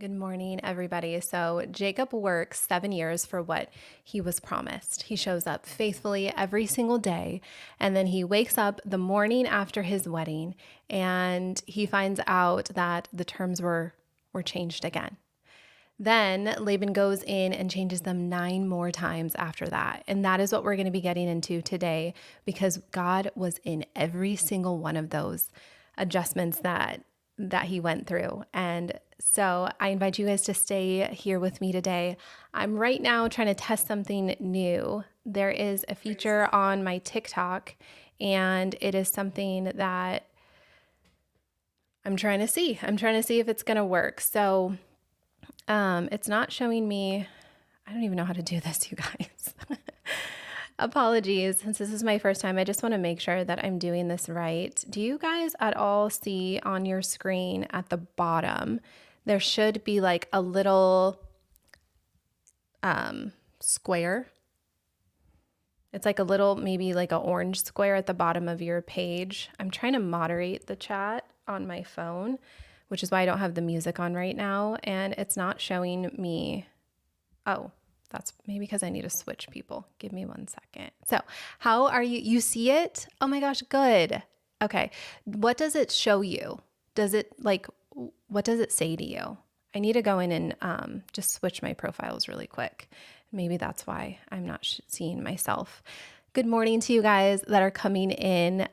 Good morning, everybody. So, Jacob works 7 years for what he was promised. He shows up faithfully every single day. And then he wakes up the morning after his wedding and he finds out that the terms were changed again. Then Laban goes in and changes them 9 more times after that. And that is what we're going to be getting into today because God was in every single one of those adjustments that he went through. And so I invite you guys to stay here with me today. I'm right now trying to test something new. There is a feature on my TikTok, and it is something that I'm trying to see. I'm trying to see if it's going to work. So it's not showing me. I don't even know how to do this, you guys. Apologies, since this is my first time. I just want to make sure that I'm doing this right. Do you guys at all see on your screen at the bottom, there should be like a little square? It's like a little, maybe like an orange square at the bottom of your page. I'm trying to moderate the chat on my phone, which is why I don't have the music on right now. And it's not showing me. Oh, that's maybe because I need to switch people. Give me 1 second. So how are you? You see it? Oh my gosh, good. Okay. What does it show you? Does it what does it say to you? I need to go in and just switch my profiles really quick. Maybe that's why I'm not seeing myself. Good morning to you guys that are coming in.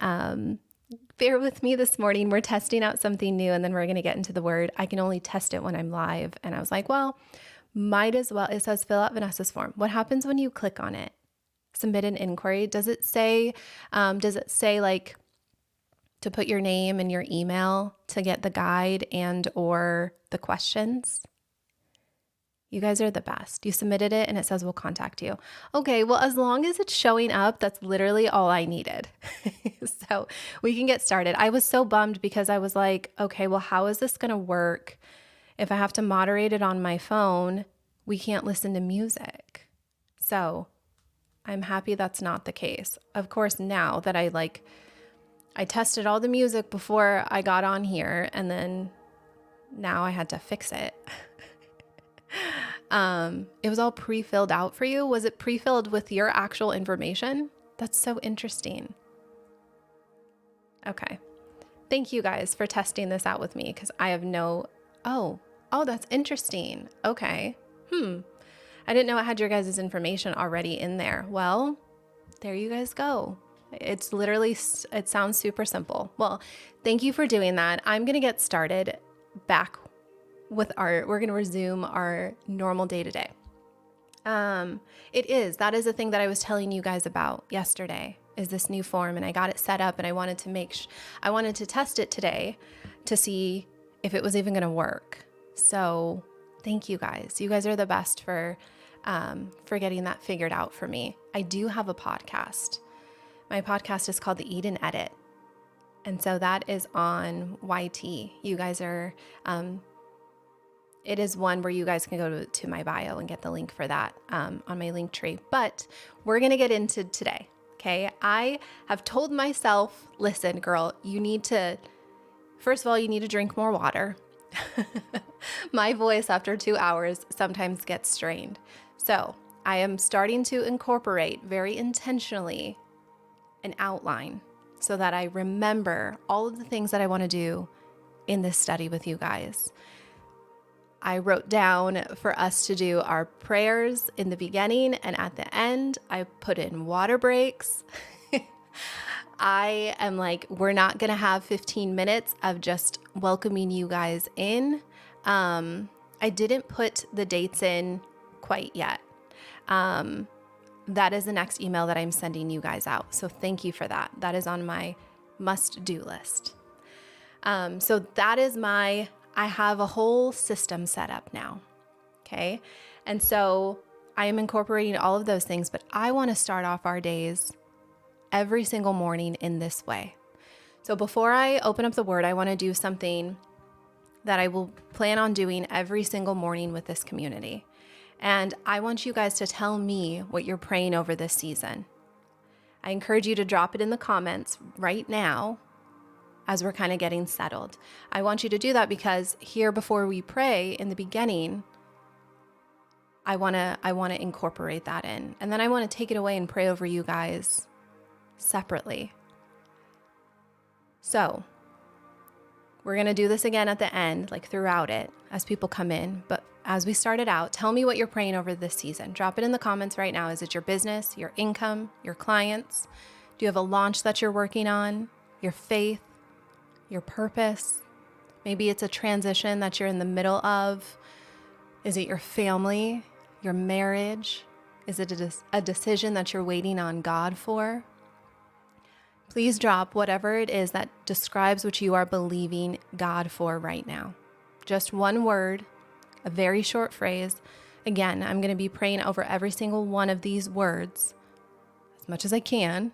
Bear with me this morning. We're testing out something new and then we're going to get into the word. I can only test it when I'm live. And I was like, well, might as well. It says fill out Vanessa's form. What happens when you click on it? Submit an inquiry. Does it say like to put your name and your email to get the guide and or the questions? You guys are the best. You submitted it and it says we'll contact you. Okay, well, as long as it's showing up, that's literally all I needed. So we can get started. I was so bummed because I was like, okay, well, how is this going to work? If I have to moderate it on my phone, we can't listen to music. So I'm happy that's not the case. Of course, now that I tested all the music before I got on here, and then now I had to fix it. It was all pre-filled out for you. Was it pre-filled with your actual information? That's so interesting. Okay. Thank you guys for testing this out with me because I have no... Oh, that's interesting. Okay. I didn't know it had your guys' information already in there. Well, there you guys go. It's literally, it sounds super simple. Well, thank you for doing that. I'm going to get started back with we're going to resume our normal day to day. That is a thing that I was telling you guys about yesterday is this new form, and I got it set up and I wanted to I wanted to test it today to see if it was even going to work. So thank you guys. You guys are the best for getting that figured out for me. I do have a podcast. My podcast is called The Eat and Edit. And so that is on YT. You guys are, it is one where you guys can go to my bio and get the link for that on my link tree. But we're going to get into today. Okay. I have told myself, listen, girl, first of all, you need to drink more water. My voice after 2 hours sometimes gets strained. So I am starting to incorporate very intentionally an outline so that I remember all of the things that I want to do in this study with you guys. I wrote down for us to do our prayers in the beginning and at the end. I put in water breaks. I am like, we're not going to have 15 minutes of just welcoming you guys in. I didn't put the dates in quite yet. That is the next email that I'm sending you guys out. So thank you for that. That is on my must-do list. So that is I have a whole system set up now. Okay. And so I am incorporating all of those things, but I want to start off our days every single morning in this way. So before I open up the word, I want to do something that I will plan on doing every single morning with this community. And I want you guys to tell me what you're praying over this season. I encourage you to drop it in the comments right now. as we're kind of getting settled. I want you to do that because here before we pray in the beginning, I want to incorporate that in. And then I want to take it away and pray over you guys separately. So we're going to do this again at the end, like throughout it, as people come in. But as we started out, tell me what you're praying over this season. Drop it in the comments right now. Is it your business, your income, your clients? Do you have a launch that you're working on? Your faith, your purpose? Maybe it's a transition that you're in the middle of. Is it your family, your marriage? Is it a decision that you're waiting on God for? Please drop whatever it is that describes what you are believing God for right now. Just one word, a very short phrase. Again, I'm going to be praying over every single one of these words as much as I can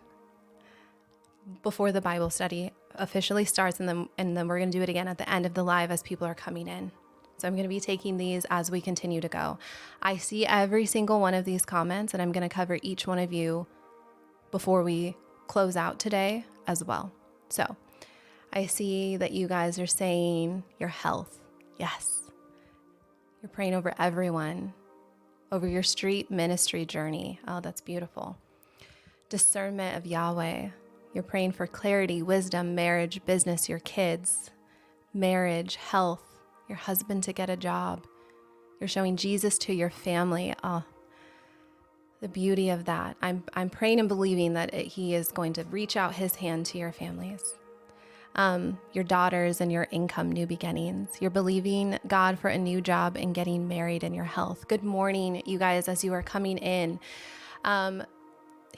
before the Bible study officially starts, and then we're going to do it again at the end of the live as people are coming in. So I'm going to be taking these as we continue to go. I see every single one of these comments, and I'm going to cover each one of you before we close out today as well. So I see that you guys are saying your health. Yes. You're praying over everyone, over your street ministry journey. Oh, that's beautiful. Discernment of Yahweh. You're praying for clarity, wisdom, marriage, business, your kids, marriage, health, your husband to get a job. You're showing Jesus to your family. Oh, the beauty of that. I'm praying and believing that he is going to reach out his hand to your families, your daughters and your income, new beginnings. You're believing God for a new job and getting married and your health. Good morning, you guys, as you are coming in.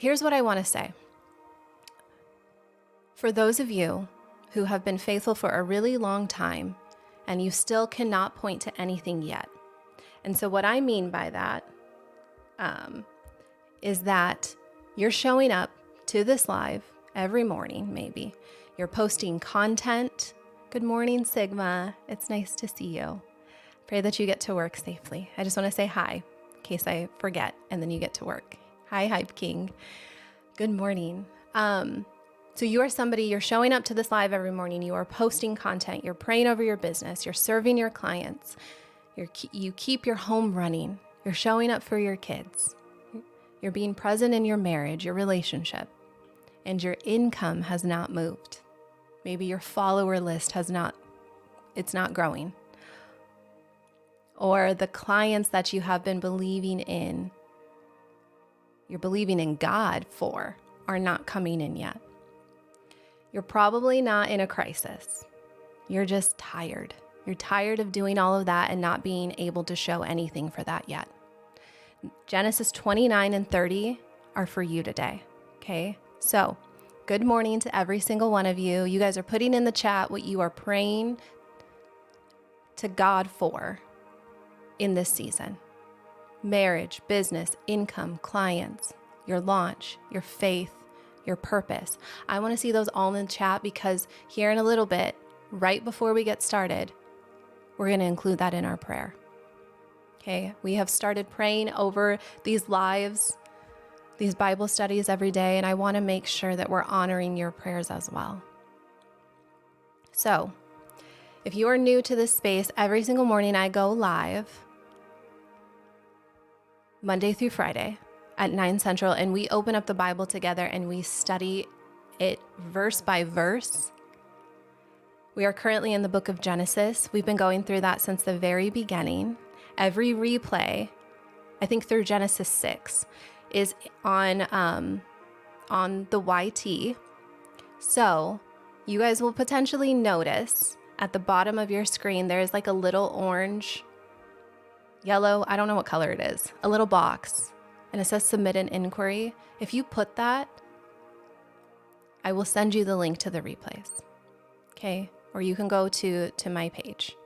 Here's what I want to say. For those of you who have been faithful for a really long time and you still cannot point to anything yet. And so what I mean by that is that you're showing up to this live every morning, maybe. You're posting content. Good morning, Sigma. It's nice to see you. Pray that you get to work safely. I just want to say hi in case I forget, and then you get to work. Hi, Hype King. Good morning. So you are somebody, you're showing up to this live every morning. You are posting content. You're praying over your business. You're serving your clients. You keep your home running. You're showing up for your kids. You're being present in your marriage, your relationship, and your income has not moved. Maybe your follower list it's not growing. Or the clients that you have been believing in, you're believing in God for, are not coming in yet. You're probably not in a crisis. You're just tired. You're tired of doing all of that and not being able to show anything for that yet. Genesis 29 and 30 are for you today, okay? So, good morning to every single one of you. You guys are putting in the chat what you are praying to God for in this season. Marriage, business, income, clients, your launch, your faith, your purpose. I want to see those all in the chat because here in a little bit, right before we get started, we're going to include that in our prayer. Okay, we have started praying over these lives, these Bible studies every day, and I want to make sure that we're honoring your prayers as well. So, if you are new to this space, every single morning I go live, Monday through Friday at 9 Central, and we open up the Bible together and we study it verse by verse. We are currently in the book of Genesis. We've been going through that since the very beginning. Every replay, I think through Genesis 6, is on the YT. So you guys will potentially notice at the bottom of your screen, there's like a little orange, yellow, I don't know what color it is, a little box, and it says submit an inquiry. If you put that, I will send you the link to the replays, okay? Or you can go to my page.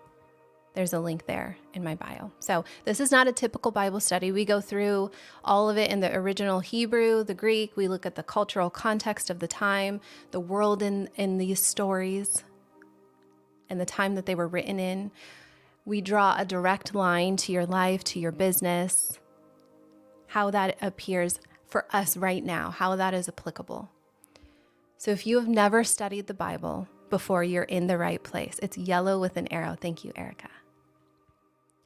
There's a link there in my bio. So this is not a typical Bible study. We go through all of it in the original Hebrew, the Greek. We look at the cultural context of the time, the world in these stories, and the time that they were written in. We draw a direct line to your life, to your business, how that appears for us right now, how that is applicable. So if you have never studied the Bible, before you're in the right place. It's yellow with an arrow. Thank you, Erica.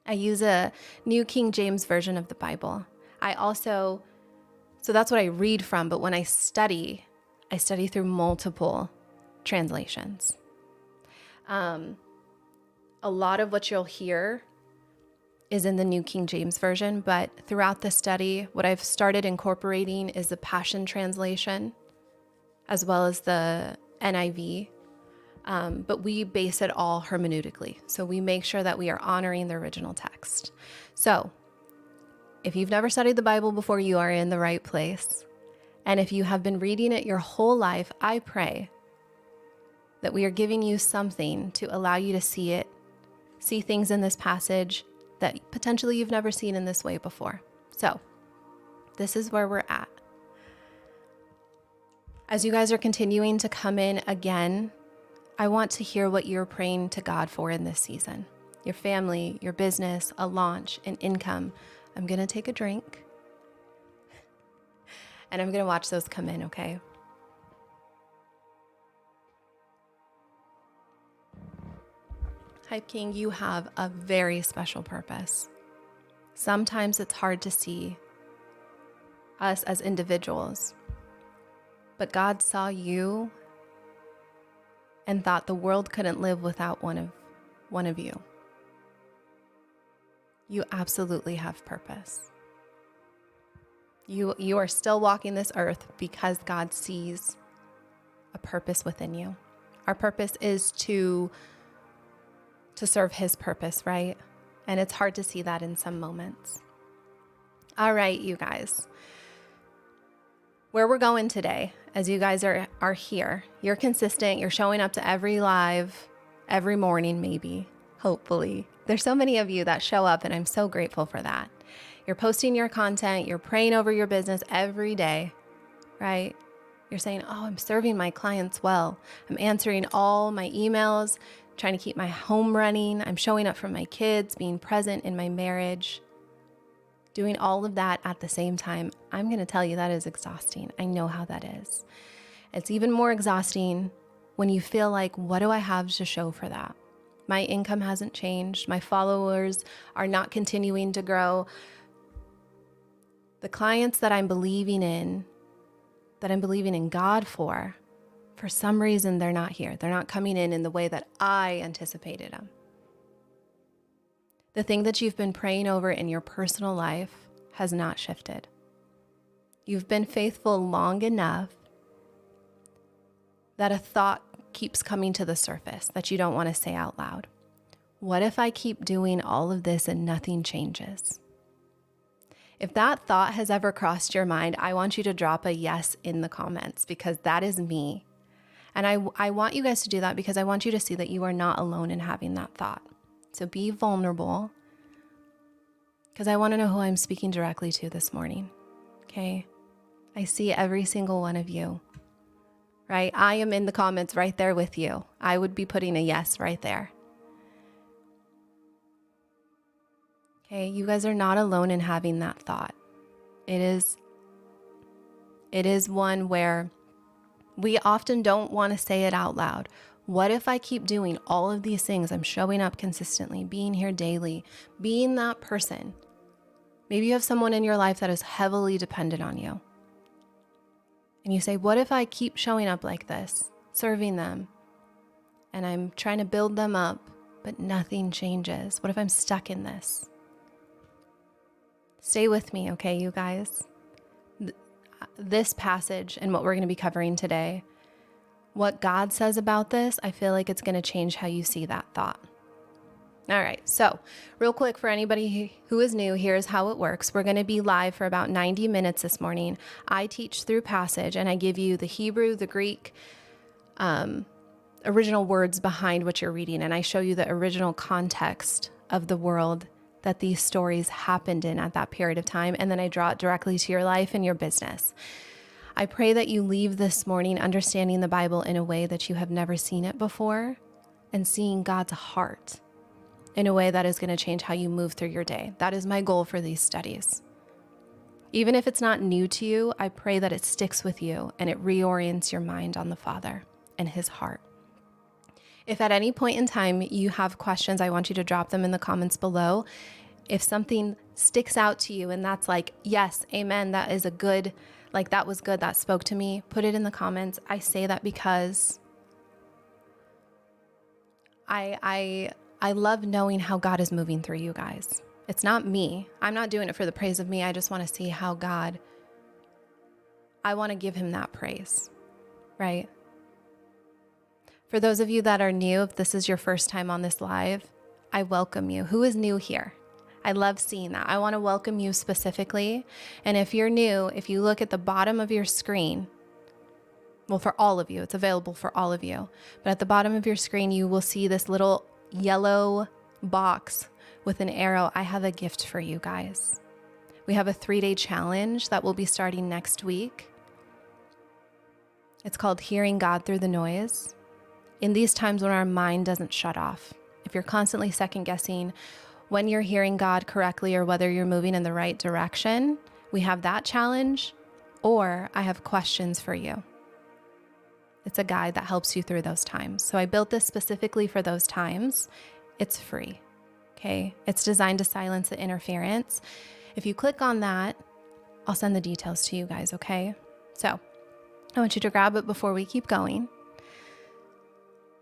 I use a New King James Version of the Bible. So that's what I read from, but when I study through multiple translations. A lot of what you'll hear is in the New King James Version, but throughout the study, what I've started incorporating is the Passion Translation, as well as the NIV. But we base it all hermeneutically. So we make sure that we are honoring the original text. So if you've never studied the Bible before, you are in the right place. And if you have been reading it your whole life, I pray that we are giving you something to allow you to see things in this passage that potentially you've never seen in this way before. So this is where we're at. As you guys are continuing to come in again, I want to hear what you're praying to God for in this season. Your family, your business, a launch, an income. I'm going to take a drink and I'm going to watch those come in, okay? Hype King, you have a very special purpose. Sometimes it's hard to see us as individuals, but God saw you and thought the world couldn't live without one of you. You absolutely have purpose. You are still walking this earth because God sees a purpose within you. Our purpose is to serve his purpose, right? And it's hard to see that in some moments. All right, you guys. Where we're going today, as you guys are here, you're consistent, you're showing up to every live, every morning maybe, hopefully. There's so many of you that show up and I'm so grateful for that. You're posting your content, you're praying over your business every day, right? You're saying, oh, I'm serving my clients well. I'm answering all my emails, trying to keep my home running. I'm showing up for my kids, being present in my marriage, doing all of that at the same time. I'm going to tell you that is exhausting. I know how that is. It's even more exhausting when you feel like, what do I have to show for that? My income hasn't changed. My followers are not continuing to grow. The clients that I'm believing in God for some reason, they're not here. They're not coming in the way that I anticipated them. The thing that you've been praying over in your personal life has not shifted. You've been faithful long enough that a thought keeps coming to the surface that you don't want to say out loud. What if I keep doing all of this and nothing changes? If that thought has ever crossed your mind, I want you to drop a yes in the comments, because that is me. And I want you guys to do that because I want you to see that you are not alone in having that thought. So be vulnerable, because I want to know who I'm speaking directly to this morning, okay? I see every single one of you, right? I am in the comments right there with you. I would be putting a yes right there. Okay, you guys are not alone in having that thought. It is one where we often don't want to say it out loud. What if I keep doing all of these things? I'm showing up consistently, being here daily, being that person. Maybe you have someone in your life that is heavily dependent on you. And you say, what if I keep showing up like this, serving them, and I'm trying to build them up, but nothing changes? What if I'm stuck in this? Stay with me, okay, you guys? This passage and what we're going to be covering today, what God says about this, I feel like it's going to change how you see that thought. All right, so real quick for anybody who is new, here's how it works. We're going to be live for about 90 minutes this morning. I teach through passage and I give you the Hebrew, the Greek, original words behind what you're reading, and I show you the original context of the world that these stories happened in at that period of time, and then I draw it directly to your life and your business. I pray that you leave this morning understanding the Bible in a way that you have never seen it before, and seeing God's heart in a way that is going to change how you move through your day. That is my goal for these studies. Even if it's not new to you, I pray that it sticks with you and it reorients your mind on the Father and his heart. If at any point in time you have questions, I want you to drop them in the comments below. If something sticks out to you and that's like, yes, amen, that is a good, like that was good, that spoke to me, put it in the comments. I say that because I love knowing how God is moving through you guys. It's not me. I'm not doing it for the praise of me. I just want to see how God, I want to give him that praise, right? For those of you that are new, if this is your first time on this live, I welcome you. Who is new here? I love seeing that. I want to welcome you specifically. And if you're new, if you look at the bottom of your screen, well, for all of you, it's available for all of you. But at the bottom of your screen, you will see this little yellow box with an arrow. I have a gift for you guys. We have a 3-day challenge that will be starting next week. It's called Hearing God Through the Noise. In these times when our mind doesn't shut off, if you're constantly second guessing when you're hearing God correctly or whether you're moving in the right direction, we have that challenge, or I have questions for you. It's a guide that helps you through those times. So I built this specifically for those times. It's free, okay? It's designed to silence the interference. If you click on that, I'll send the details to you guys, okay? So I want you to grab it before we keep going.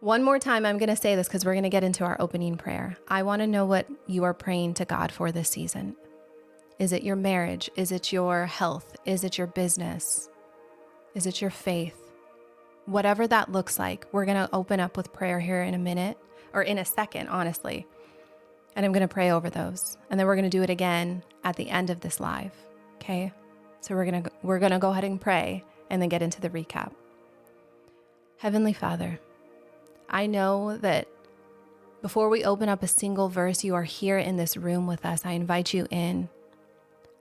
One more time, I'm going to say this because we're going to get into our opening prayer. I want to know what you are praying to God for this season. Is it your marriage? Is it your health? Is it your business? Is it your faith? Whatever that looks like, we're going to open up with prayer here in a minute, or in a second, honestly. And I'm going to pray over those. And then we're going to do it again at the end of this live. Okay? So we're going to go ahead and pray and then get into the recap. Heavenly Father, I know that before we open up a single verse, you are here in this room with us. I invite you in.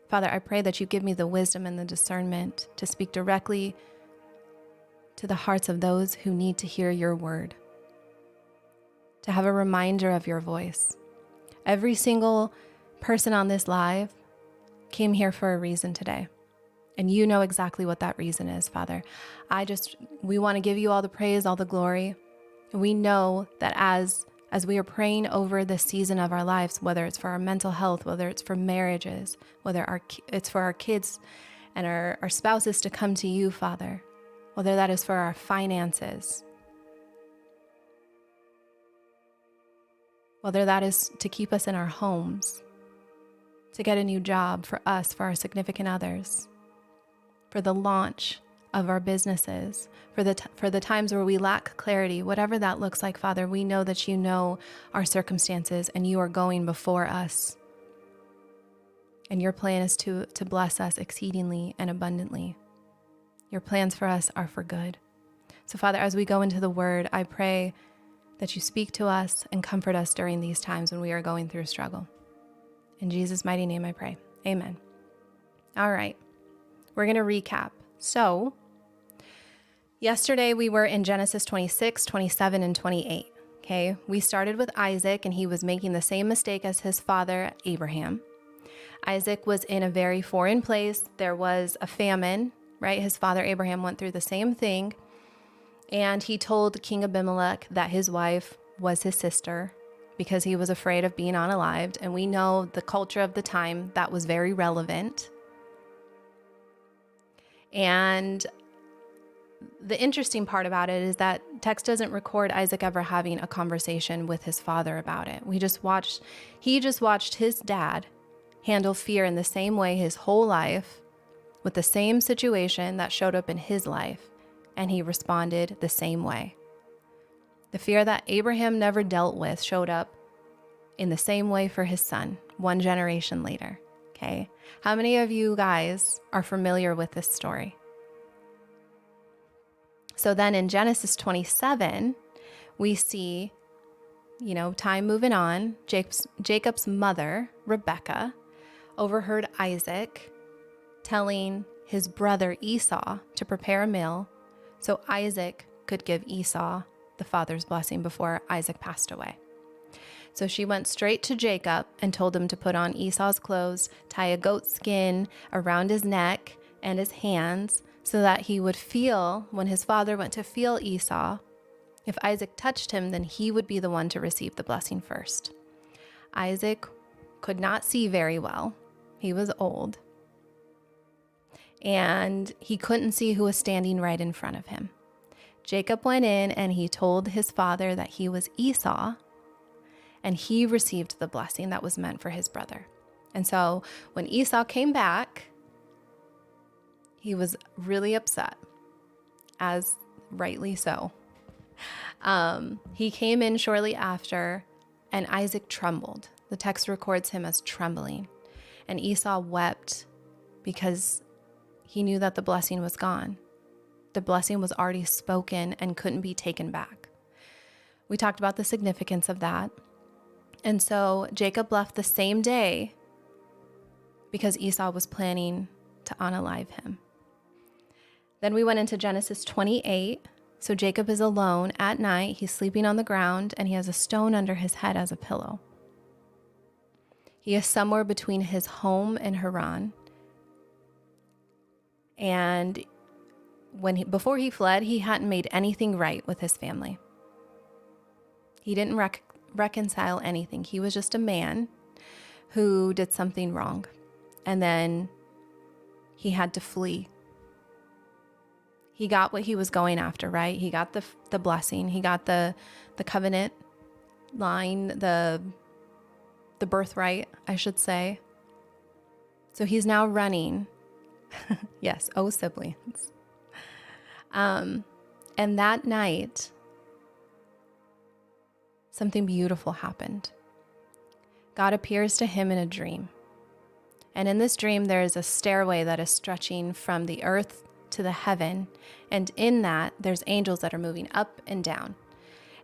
Father, I pray that you give me the wisdom and the discernment to speak directly to the hearts of those who need to hear your word, to have a reminder of your voice. Every single person on this live came here for a reason today. And you know exactly what that reason is, Father. We want to give you all the praise, all the glory. We know that as we are praying over this season of our lives, whether it's for our mental health, whether it's for marriages, whether it's for our kids and our spouses to come to you, Father, whether that is for our finances, whether that is to keep us in our homes, to get a new job for us, for our significant others, for the launch of our businesses, for the times where we lack clarity, whatever that looks like, Father, we know that you know our circumstances and you are going before us. And your plan is to bless us exceedingly and abundantly. Your plans for us are for good. So, Father, as we go into the word, I pray that you speak to us and comfort us during these times when we are going through struggle. In Jesus' mighty name I pray. Amen. All right. We're going to recap. So, yesterday we were in Genesis 26, 27, and 28. Okay, we started with Isaac, and he was making the same mistake as his father, Abraham. Isaac was in a very foreign place. There was a famine, right? His father, Abraham, went through the same thing. And he told King Abimelech that his wife was his sister because he was afraid of being unalived. And we know the culture of the time, that was very relevant. And the interesting part about it is that text doesn't record Isaac ever having a conversation with his father about it. He just watched his dad handle fear in the same way his whole life, with the same situation that showed up in his life, and he responded the same way. The fear that Abraham never dealt with showed up in the same way for his son, one generation later. Okay. How many of you guys are familiar with this story? So then in Genesis 27, we see, time moving on. Jacob's mother, Rebekah, overheard Isaac telling his brother Esau to prepare a meal so Isaac could give Esau the father's blessing before Isaac passed away. So she went straight to Jacob and told him to put on Esau's clothes, tie a goat skin around his neck and his hands so that he would feel, when his father went to feel Esau, If Isaac touched him, then he would be the one to receive the blessing first. Isaac could not see very well. He was old. And he couldn't see who was standing right in front of him. Jacob went in and he told his father that he was Esau, and he received the blessing that was meant for his brother. And so when Esau came back, he was really upset, as rightly so. He came in shortly after, and Isaac trembled. The text records him as trembling. And Esau wept because he knew that the blessing was gone. The blessing was already spoken and couldn't be taken back. We talked about the significance of that. And so Jacob left the same day because Esau was planning to unalive him. Then we went into Genesis 28. So Jacob is alone at night. He's sleeping on the ground and he has a stone under his head as a pillow. He is somewhere between his home and Haran. And before he fled, he hadn't made anything right with his family. He didn't reconcile anything. He was just a man who did something wrong. And then he had to flee. He got what he was going after, right? He got the blessing. He got the covenant line, the birthright, I should say. So he's now running. Yes, oh siblings. And that night, something beautiful happened. God appears to him in a dream. And in this dream, there is a stairway that is stretching from the earth to the heaven. And in that, there's angels that are moving up and down.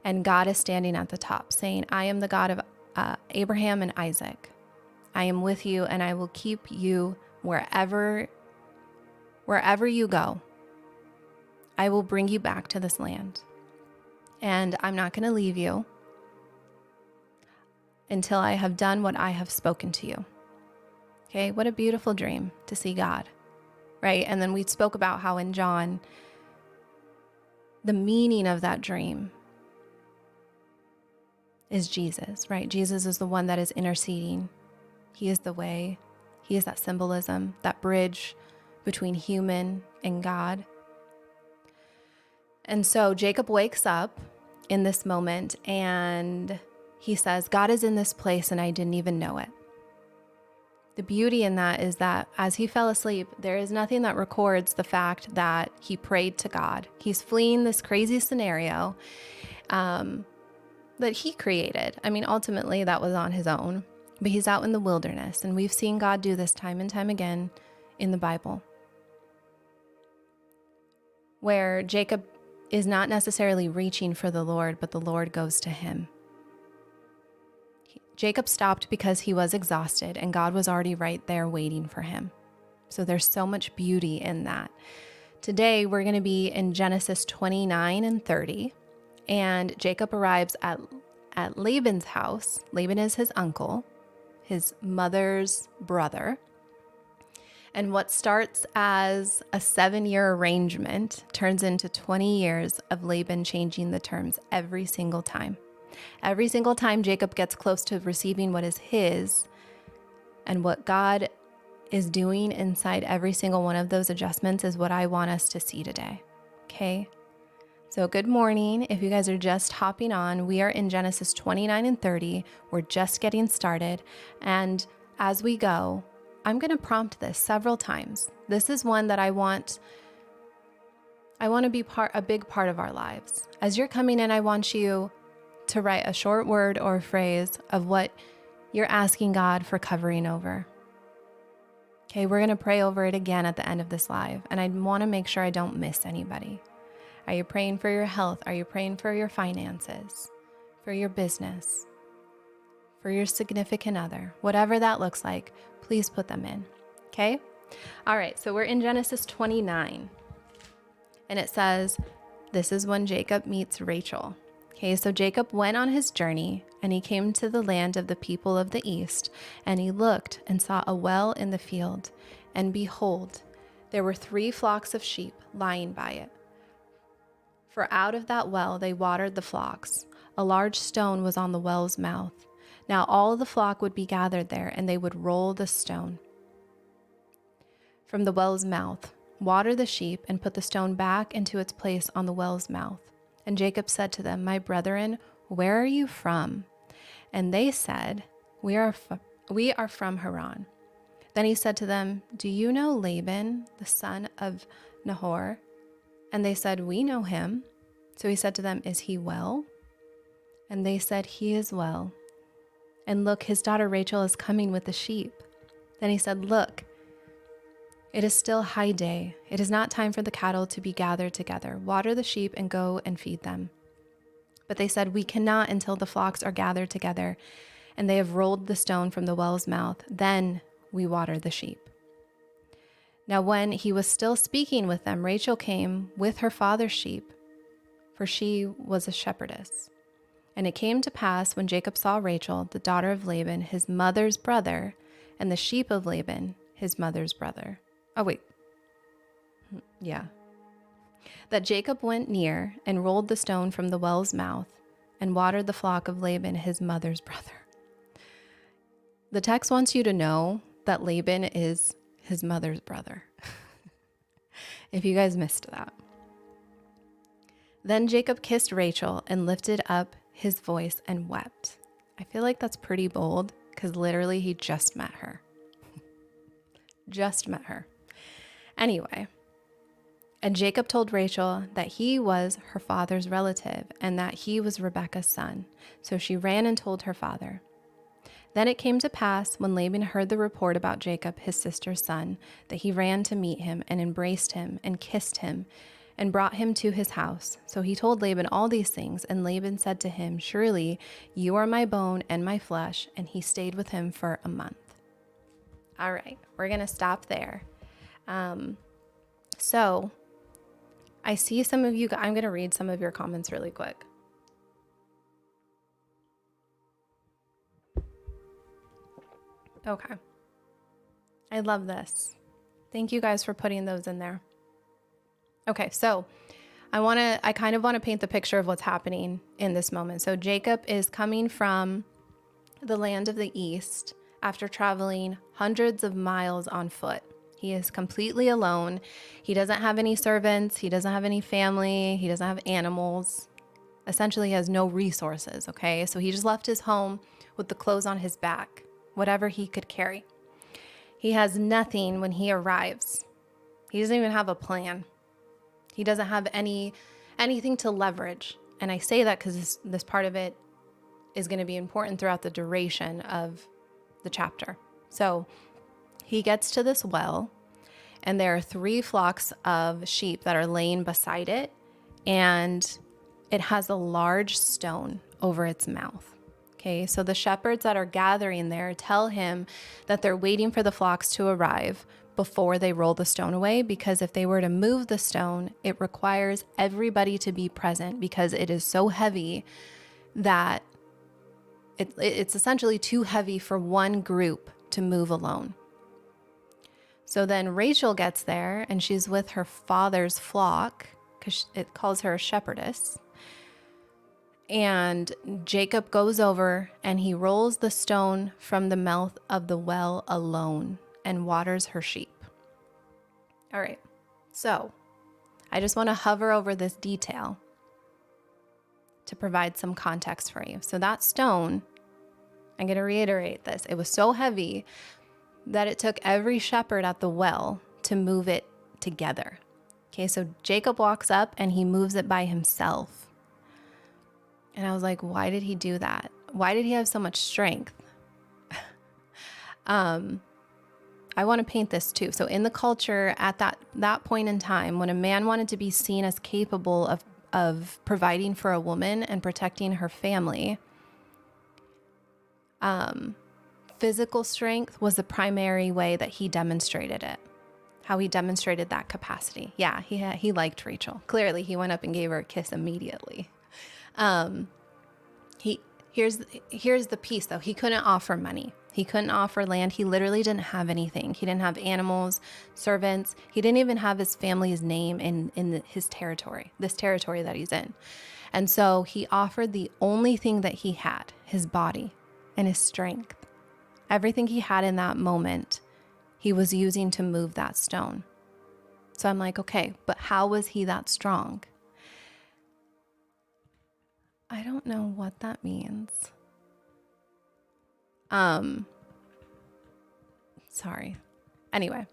And God is standing at the top saying, I am the God of Abraham and Isaac. I am with you and I will keep you wherever you go. I will bring you back to this land. And I'm not going to leave you until I have done what I have spoken to you. Okay, what a beautiful dream to see God, right? And then we spoke about how in John, the meaning of that dream is Jesus, right? Jesus is the one that is interceding. He is the way. He is that symbolism, that bridge between human and God. And so Jacob wakes up in this moment and he says, God is in this place and I didn't even know it. The beauty in that is that as he fell asleep, there is nothing that records the fact that he prayed to God. He's fleeing this crazy scenario that he created. I mean, ultimately that was on his own, but he's out in the wilderness, and we've seen God do this time and time again in the Bible, where Jacob is not necessarily reaching for the Lord, but the Lord goes to him. Jacob stopped because he was exhausted and God was already right there waiting for him. So there's so much beauty in that. Today, we're going to be in Genesis 29 and 30, and Jacob arrives at Laban's house. Laban is his uncle, his mother's brother. And what starts as a 7-year arrangement turns into 20 years of Laban changing the terms every single time. Every single time Jacob gets close to receiving what is his, and what God is doing inside every single one of those adjustments is what I want us to see today. Okay? So good morning. If you guys are just hopping on, we are in Genesis 29 and 30. We're just getting started. And as we go, I'm going to prompt this several times. This is one that I want to be a big part of our lives. As you're coming in, I want you to write a short word or phrase of what you're asking God for covering over. Okay, we're going to pray over it again at the end of this live, and I want to make sure I don't miss anybody. Are you praying for your health? Are you praying for your finances, for your business, for your significant other? Whatever that looks like, please put them in, okay? All right, so we're in Genesis 29, and it says, this is when Jacob meets Rachel. Okay, so Jacob went on his journey, and he came to the land of the people of the east, and he looked and saw a well in the field, and behold, there were 3 flocks of sheep lying by it. For out of that well they watered the flocks. A large stone was on the well's mouth. Now all the flock would be gathered there, and they would roll the stone from the well's mouth, water the sheep, and put the stone back into its place on the well's mouth. And Jacob said to them, My brethren, where are you from? And they said, We are from Haran. Then he said to them, Do you know Laban, the son of Nahor? And they said, We know him. So he said to them, Is he well? And they said, He is well. And look, his daughter Rachel is coming with the sheep. Then he said, Look, it is still high day. It is not time for the cattle to be gathered together. Water the sheep and go and feed them. But they said, We cannot until the flocks are gathered together, and they have rolled the stone from the well's mouth. Then we water the sheep. Now when he was still speaking with them, Rachel came with her father's sheep, for she was a shepherdess. And it came to pass when Jacob saw Rachel, the daughter of Laban, his mother's brother, and the sheep of Laban, his mother's brother. That Jacob went near and rolled the stone from the well's mouth and watered the flock of Laban, his mother's brother. The text wants you to know that Laban is his mother's brother. If you guys missed that. Then Jacob kissed Rachel and lifted up his voice and wept. I feel like that's pretty bold because literally he just met her. Just met her. Anyway, and Jacob told Rachel that he was her father's relative and that he was Rebekah's son. So she ran and told her father. Then it came to pass when Laban heard the report about Jacob, his sister's son, that he ran to meet him and embraced him and kissed him and brought him to his house. So he told Laban all these things, and Laban said to him, Surely you are my bone and my flesh, and he stayed with him for a month. All right, we're going to stop there. So I see some of you, I'm going to read some of your comments really quick. Okay. I love this. Thank you guys for putting those in there. Okay, so I kind of want to paint the picture of what's happening in this moment. So Jacob is coming from the land of the east after traveling hundreds of miles on foot. He is completely alone. He doesn't have any servants. He doesn't have any family. He doesn't have animals. Essentially, he has no resources, okay? So he just left his home with the clothes on his back, whatever he could carry. He has nothing when he arrives. He doesn't even have a plan. He doesn't have anything to leverage. And I say that because this part of it is going to be important throughout the duration of the chapter. So he gets to this well, and there are 3 flocks of sheep that are laying beside it, and it has a large stone over its mouth. Okay, so the shepherds that are gathering there tell him that they're waiting for the flocks to arrive before they roll the stone away, because if they were to move the stone, it requires everybody to be present because it is so heavy that it's essentially too heavy for one group to move alone. So then Rachel gets there, and she's with her father's flock because it calls her a shepherdess. And Jacob goes over and he rolls the stone from the mouth of the well alone and waters her sheep. All right, so I just want to hover over this detail to provide some context for you. So that stone, I'm going to reiterate this, it was so heavy that it took every shepherd at the well to move it together. Okay, so Jacob walks up and he moves it by himself. And I was like, why did he do that? Why did he have so much strength? I want to paint this too. So in the culture at that point in time, when a man wanted to be seen as capable of providing for a woman and protecting her family, physical strength was the primary way that he demonstrated it, how he demonstrated that capacity. Yeah, he liked Rachel. Clearly, he went up and gave her a kiss immediately. Here's the piece, though. He couldn't offer money. He couldn't offer land. He literally didn't have anything. He didn't have animals, servants. He didn't even have his family's name in his territory, this territory that he's in. And so he offered the only thing that he had, his body and his strength. Everything he had in that moment, he was using to move that stone. So I'm like, okay, but how was he that strong? I don't know what that means. Sorry. Anyway,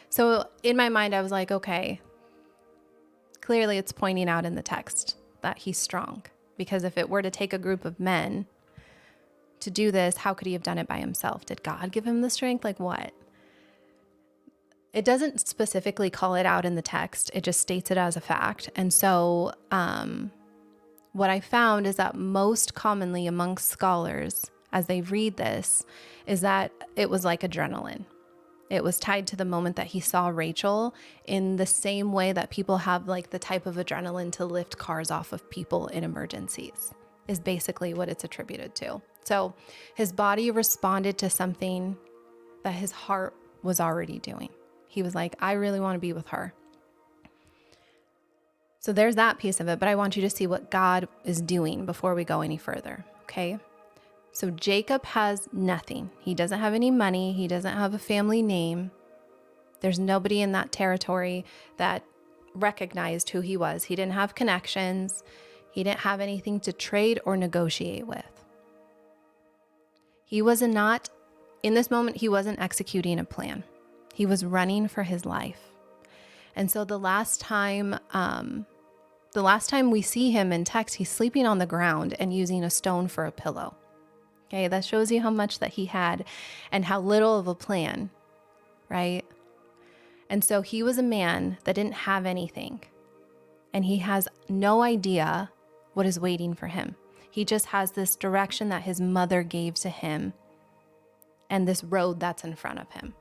so in my mind, I was like, okay, clearly it's pointing out in the text that he's strong, because if it were to take a group of men to do this, how could he have done it by himself? Did God give him the strength? Like what? It doesn't specifically call it out in the text. It just states it as a fact. And so, what I found is that most commonly amongst scholars, as they read this, is that it was like adrenaline. It was tied to the moment that he saw Rachel, in the same way that people have like the type of adrenaline to lift cars off of people in emergencies, is basically what it's attributed to. So his body responded to something that his heart was already doing. He was like, I really want to be with her. So there's that piece of it, but I want you to see what God is doing before we go any further, okay? So Jacob has nothing. He doesn't have any money. He doesn't have a family name. There's nobody in that territory that recognized who he was. He didn't have connections. He didn't have anything to trade or negotiate with. He was not, in this moment, he wasn't executing a plan. He was running for his life. And so the last time we see him in text, he's sleeping on the ground and using a stone for a pillow. Okay, that shows you how much that he had and how little of a plan, right? And so he was a man that didn't have anything, and he has no idea what is waiting for him. He just has this direction that his mother gave to him and this road that's in front of him,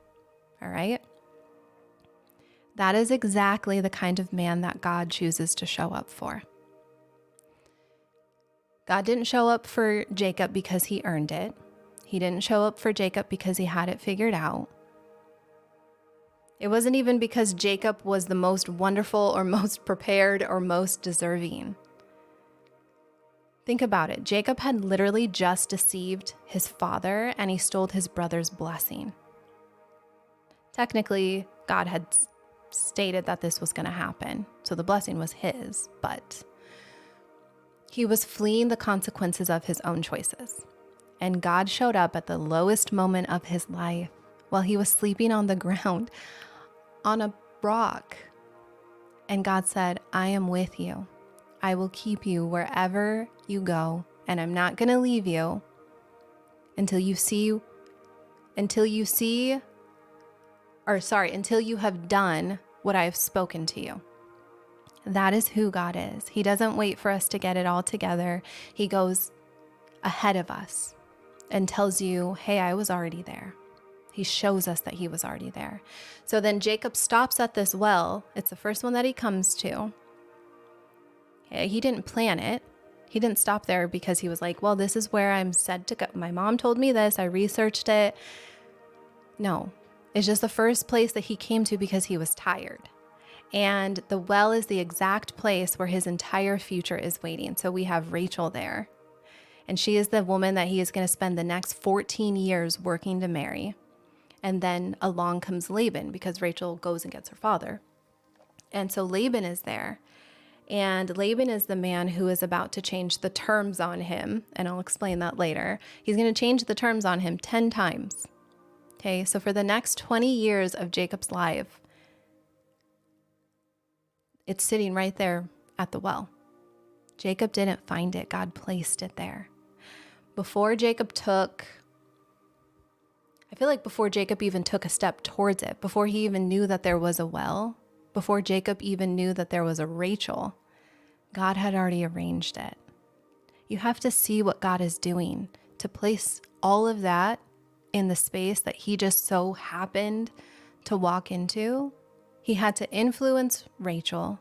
all right? That is exactly the kind of man that God chooses to show up for. God didn't show up for Jacob because he earned it. He didn't show up for Jacob because he had it figured out. It wasn't even because Jacob was the most wonderful or most prepared or most deserving. Think about it. Jacob had literally just deceived his father, and he stole his brother's blessing. Technically, God had stated that this was going to happen, so the blessing was his, but he was fleeing the consequences of his own choices. And God showed up at the lowest moment of his life while he was sleeping on the ground on a rock. And God said, I am with you. I will keep you wherever you go, and I'm not going to leave you until you have done what I have spoken to you. That is who God is. He doesn't wait for us to get it all together. He goes ahead of us and tells you, hey, I was already there. He shows us that he was already there. So then Jacob stops at this well. It's the first one that he comes to. He didn't plan it. He didn't stop there because he was like, well, this is where I'm said to go. My mom told me this. I researched it. No, it's just the first place that he came to because he was tired. And the well is the exact place where his entire future is waiting. So we have Rachel there. And she is the woman that he is going to spend the next 14 years working to marry. And then along comes Laban, because Rachel goes and gets her father. And so Laban is there. And Laban is the man who is about to change the terms on him. And I'll explain that later. He's going to change the terms on him 10 times. Okay, so for the next 20 years of Jacob's life, it's sitting right there at the well. Jacob didn't find it. God placed it there. Before Jacob even took a step towards it, before he even knew that there was a well, before Jacob even knew that there was a Rachel, God had already arranged it. You have to see what God is doing to place all of that in the space that he just so happened to walk into. He had to influence Rachel,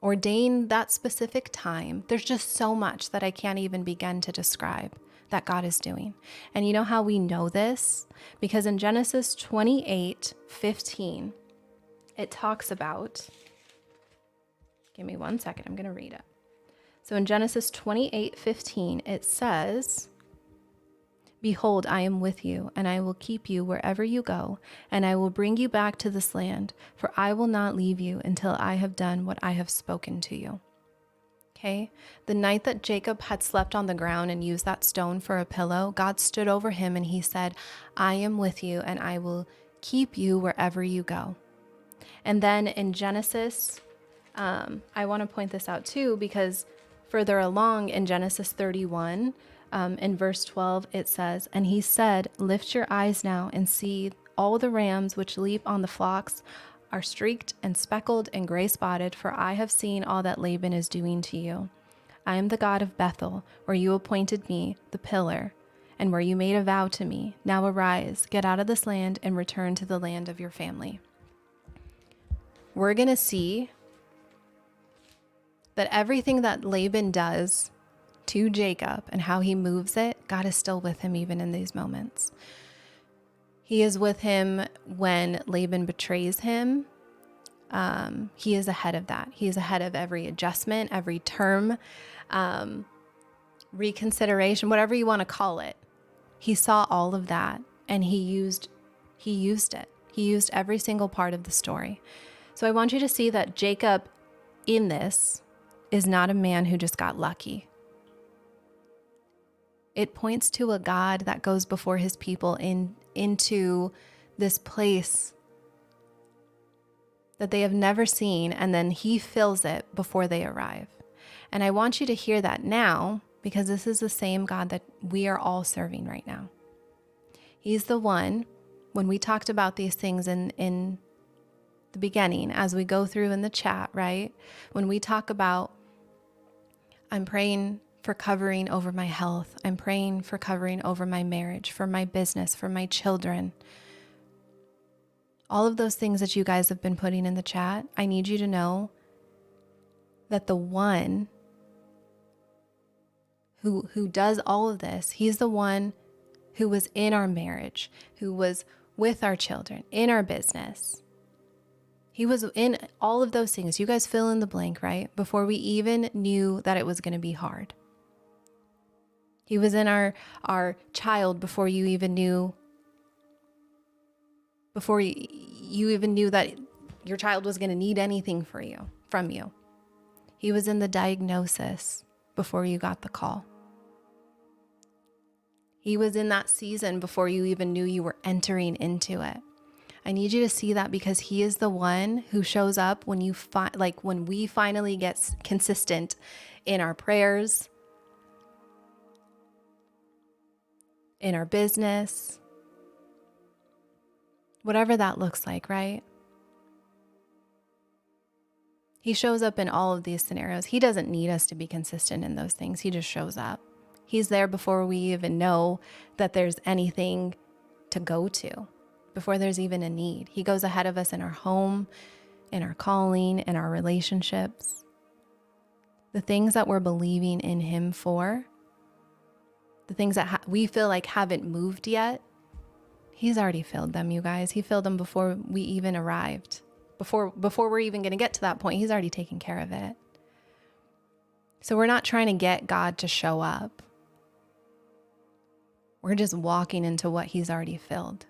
ordain that specific time. There's just so much that I can't even begin to describe that God is doing. And you know how we know this? Because in Genesis 28:15, it talks about, give me 1 second, I'm going to read it. So in Genesis 28:15, it says, "Behold, I am with you, and I will keep you wherever you go, and I will bring you back to this land, for I will not leave you until I have done what I have spoken to you." Okay? The night that Jacob had slept on the ground and used that stone for a pillow, God stood over him and he said, "I am with you, and I will keep you wherever you go." And then in Genesis, I want to point this out too, because further along in Genesis 31, in verse 12, it says, "And he said, lift your eyes now and see all the rams which leap on the flocks are streaked and speckled and gray spotted, for I have seen all that Laban is doing to you. I am the God of Bethel, where you appointed me the pillar, and where you made a vow to me. Now arise, get out of this land, and return to the land of your family." We're going to see that everything that Laban does to Jacob and how he moves it, God is still with him even in these moments. He is with him when Laban betrays him. He is ahead of that. He is ahead of every adjustment, every term, reconsideration, whatever you want to call it. He saw all of that and he used it. He used every single part of the story. So I want you to see that Jacob in this is not a man who just got lucky. It points to a God that goes before his people into this place that they have never seen, and then he fills it before they arrive. And I want you to hear that now, because this is the same God that we are all serving right now. He's the one, when we talked about these things in the beginning, as we go through in the chat, right? When we talk about, I'm praying for covering over my health. I'm praying for covering over my marriage, for my business, for my children. All of those things that you guys have been putting in the chat, I need you to know that the one who does all of this, he's the one who was in our marriage, who was with our children, in our business. He was in all of those things. You guys fill in the blank, right? Before we even knew that it was going to be hard. He was in our child before you even knew that your child was going to need anything from you. He was in the diagnosis before you got the call. He was in that season before you even knew you were entering into it. I need you to see that, because he is the one who shows up when when we finally get consistent in our prayers, in our business, whatever that looks like, right? He shows up in all of these scenarios. He doesn't need us to be consistent in those things. He just shows up. He's there before we even know that there's anything to go to, before there's even a need. He goes ahead of us in our home, in our calling, in our relationships. The things that we're believing in him for, the things that we feel like haven't moved yet, he's already filled them, you guys. He filled them before we even arrived. Before we're even going to get to that point, he's already taken care of it. So we're not trying to get God to show up. We're just walking into what he's already filled.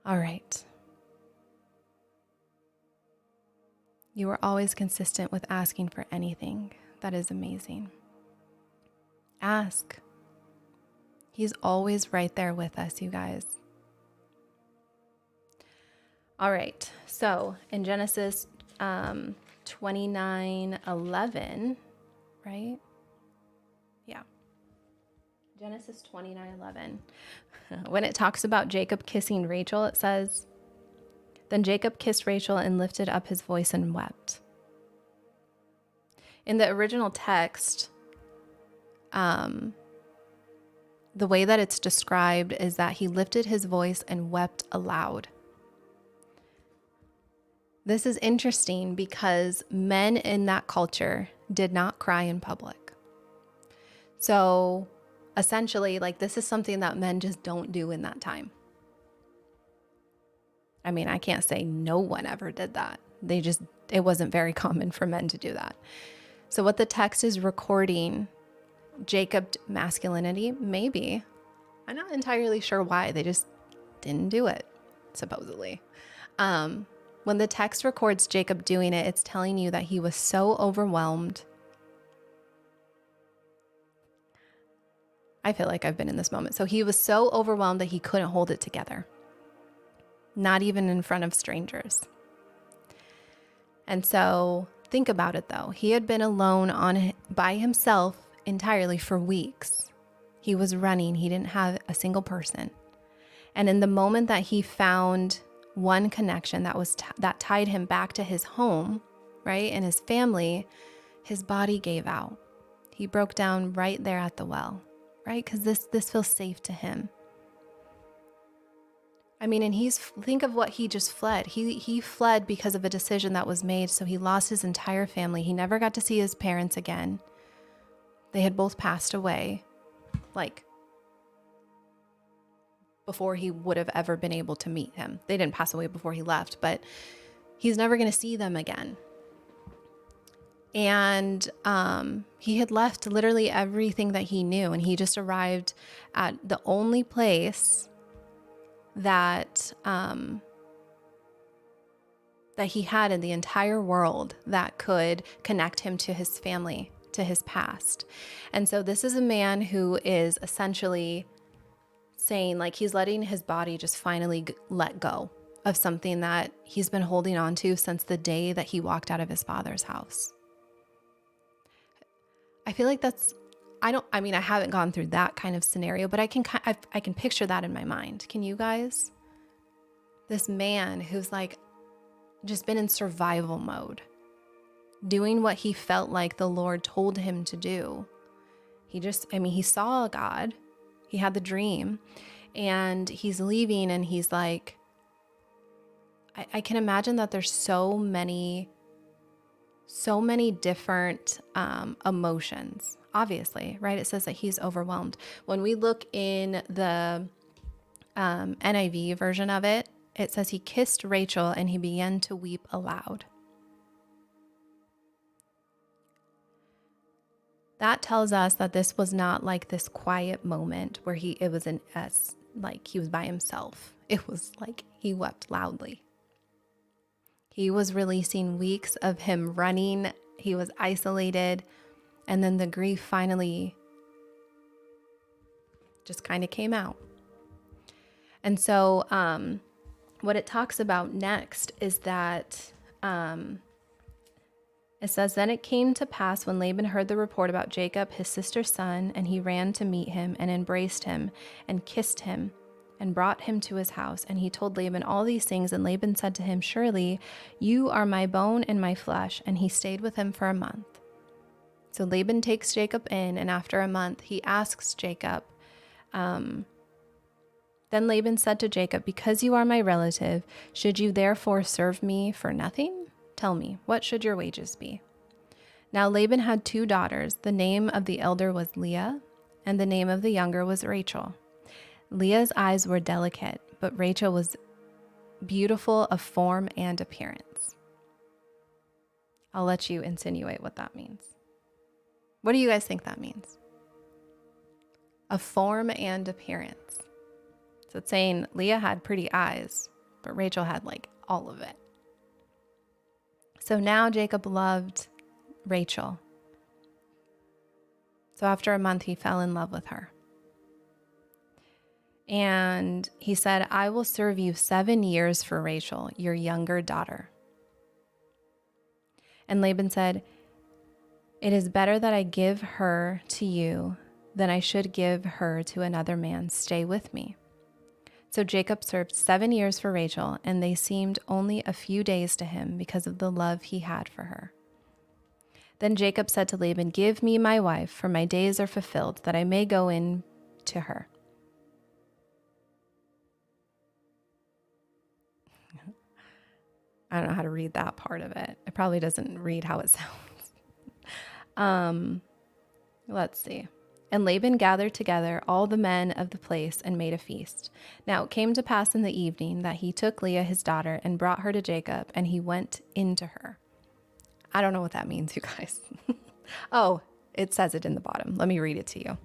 All right. You are always consistent with asking for anything. That is amazing. Ask. He's always right there with us, you guys. All right. So in Genesis 29:11, right? Yeah. Genesis 29:11. When it talks about Jacob kissing Rachel, it says, "Then Jacob kissed Rachel and lifted up his voice and wept." In the original text, the way that it's described is that he lifted his voice and wept aloud. This is interesting because men in that culture, did not cry in public. So essentially, like, this is something that men just don't do in that time. I mean, I can't say no one ever did that. It wasn't very common for men to do that. So what the text is recording, Jacob's masculinity, maybe. I'm not entirely sure why. They just didn't do it, supposedly. When the text records Jacob doing it, it's telling you that he was so overwhelmed. I feel like I've been in this moment. So he was so overwhelmed that he couldn't hold it together, not even in front of strangers. And so think about it, though. He had been alone by himself entirely for weeks. He was running. He didn't have a single person. And in the moment that he found one connection that tied him back to his home, right, and his family, his body gave out. He broke down right there at the well, right? Because this feels safe to him. I mean, and think of what he just fled. He fled because of a decision that was made. So he lost his entire family. He never got to see his parents again. They had both passed away, like, before he would have ever been able to meet him. They didn't pass away before he left, but he's never going to see them again. And he had left literally everything that he knew, and he just arrived at the only place that he had in the entire world that could connect him to his family, to his past. And so this is a man who is essentially saying, like, he's letting his body just finally let go of something that he's been holding on to since the day that he walked out of his father's house. I feel like I haven't gone through that kind of scenario, but I can picture that in my mind. Can you guys? This man who's like just been in survival mode, doing what he felt like the Lord told him to do. He saw God, he had the dream, and he's leaving, and he's like, I can imagine that there's so many different emotions, obviously, right? It says that he's overwhelmed. When we look in the NIV version of it, it says he kissed Rachel and he began to weep aloud. That tells us that this was not like this quiet moment where he was by himself. It was like he wept loudly. He was releasing weeks of him running. He was isolated. And then the grief finally just kind of came out. And so what it talks about next is that it says, then it came to pass when Laban heard the report about Jacob, his sister's son, and he ran to meet him and embraced him and kissed him and brought him to his house. And he told Laban all these things. And Laban said to him, surely you are my bone and my flesh. And he stayed with him for a month. So Laban takes Jacob in, and after a month, he asks Jacob, then Laban said to Jacob, because you are my relative, should you therefore serve me for nothing? Tell me, what should your wages be? Now Laban had 2 daughters. The name of the elder was Leah, and the name of the younger was Rachel. Leah's eyes were delicate, but Rachel was beautiful of form and appearance. I'll let you insinuate what that means. What do you guys think that means? Of form and appearance. So it's saying Leah had pretty eyes, but Rachel had like all of it. So now Jacob loved Rachel. So after a month, he fell in love with her. And he said, I will serve you 7 years for Rachel, your younger daughter. And Laban said, it is better that I give her to you than I should give her to another man. Stay with me. So Jacob served 7 years for Rachel, and they seemed only a few days to him because of the love he had for her. Then Jacob said to Laban, give me my wife, for my days are fulfilled, that I may go in to her. I don't know how to read that part of it. It probably doesn't read how it sounds. Let's see. And Laban gathered together all the men of the place and made a feast. Now it came to pass in the evening that he took Leah his daughter and brought her to Jacob, and he went into her. I don't know what that means, you guys. Oh, it says it in the bottom. Let me read it to you.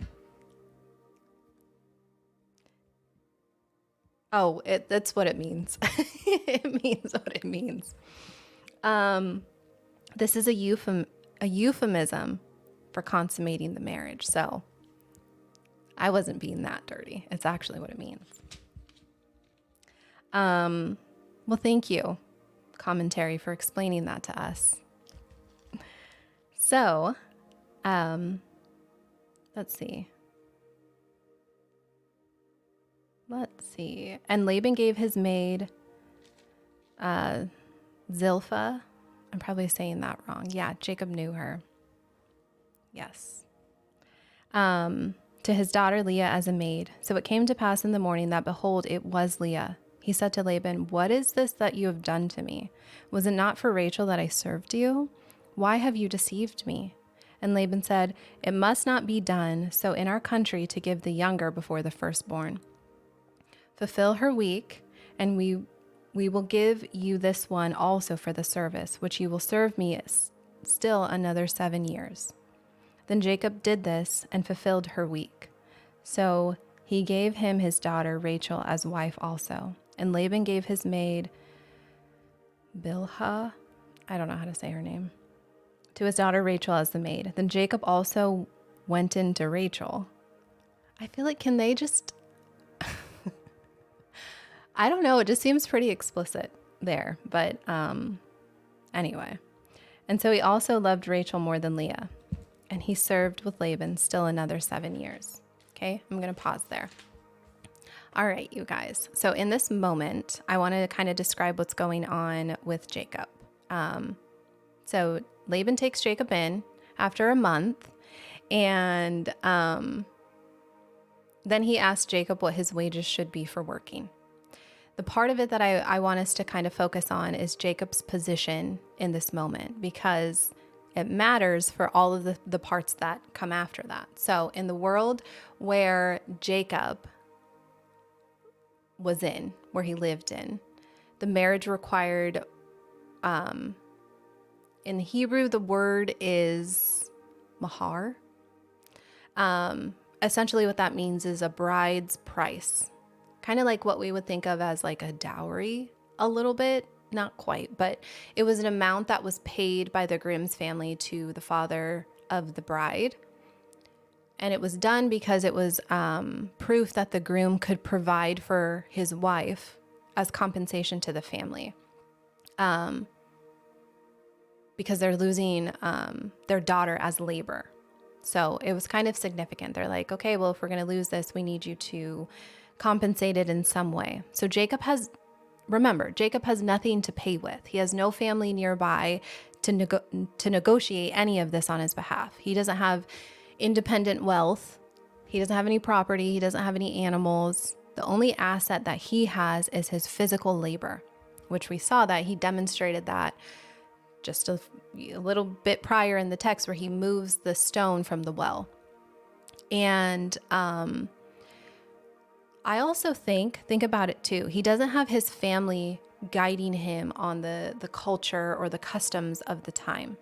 Oh, that's what it means. It means what it means. This is a euphemism for consummating the marriage. So I wasn't being that dirty. It's actually what it means. Well, thank you, commentary, for explaining that to us. So, let's see. And Laban gave his maid, Zilpah. I'm probably saying that wrong. Yeah, Jacob knew her. Yes. To his daughter Leah as a maid. So it came to pass in the morning that, behold, it was Leah. He said to Laban, what is this that you have done to me? Was it not for Rachel that I served you? Why have you deceived me? And Laban said, it must not be done so in our country to give the younger before the firstborn. Fulfill her week, and we will give you this one also for the service, which you will serve me still another 7 years. Then Jacob did this and fulfilled her week. So he gave him his daughter Rachel as wife also. And Laban gave his maid Bilhah, I don't know how to say her name, to his daughter Rachel as the maid. Then Jacob also went into Rachel. I feel like, can they just... I don't know. It just seems pretty explicit there. But anyway. And so he also loved Rachel more than Leah. And he served with Laban still another 7 years. Okay, I'm going to pause there. All right, you guys. So in this moment, I want to kind of describe what's going on with Jacob. So Laban takes Jacob in after a month. And then he asked Jacob what his wages should be for working. The part of it that I want us to kind of focus on is Jacob's position in this moment, because it matters for all of the parts that come after that. So in the world where Jacob was in, where he lived in, the marriage required, in Hebrew, the word is mahar. Essentially what that means is a bride's price. Kind of like what we would think of as like a dowry a little bit. Not quite, but it was an amount that was paid by the groom's family to the father of the bride. And it was done because it was proof that the groom could provide for his wife as compensation to the family. Because they're losing their daughter as labor. So it was kind of significant. They're like, okay, well, if we're going to lose this, we need you to compensate it in some way. So Jacob has nothing to pay with. He has no family nearby to negotiate any of this on his behalf. He doesn't have independent wealth. He doesn't have any property. He doesn't have any animals. The only asset that he has is his physical labor, which we saw that he demonstrated that just a little bit prior in the text where he moves the stone from the well. And I also think about it too. He doesn't have his family guiding him on the culture or the customs of the time.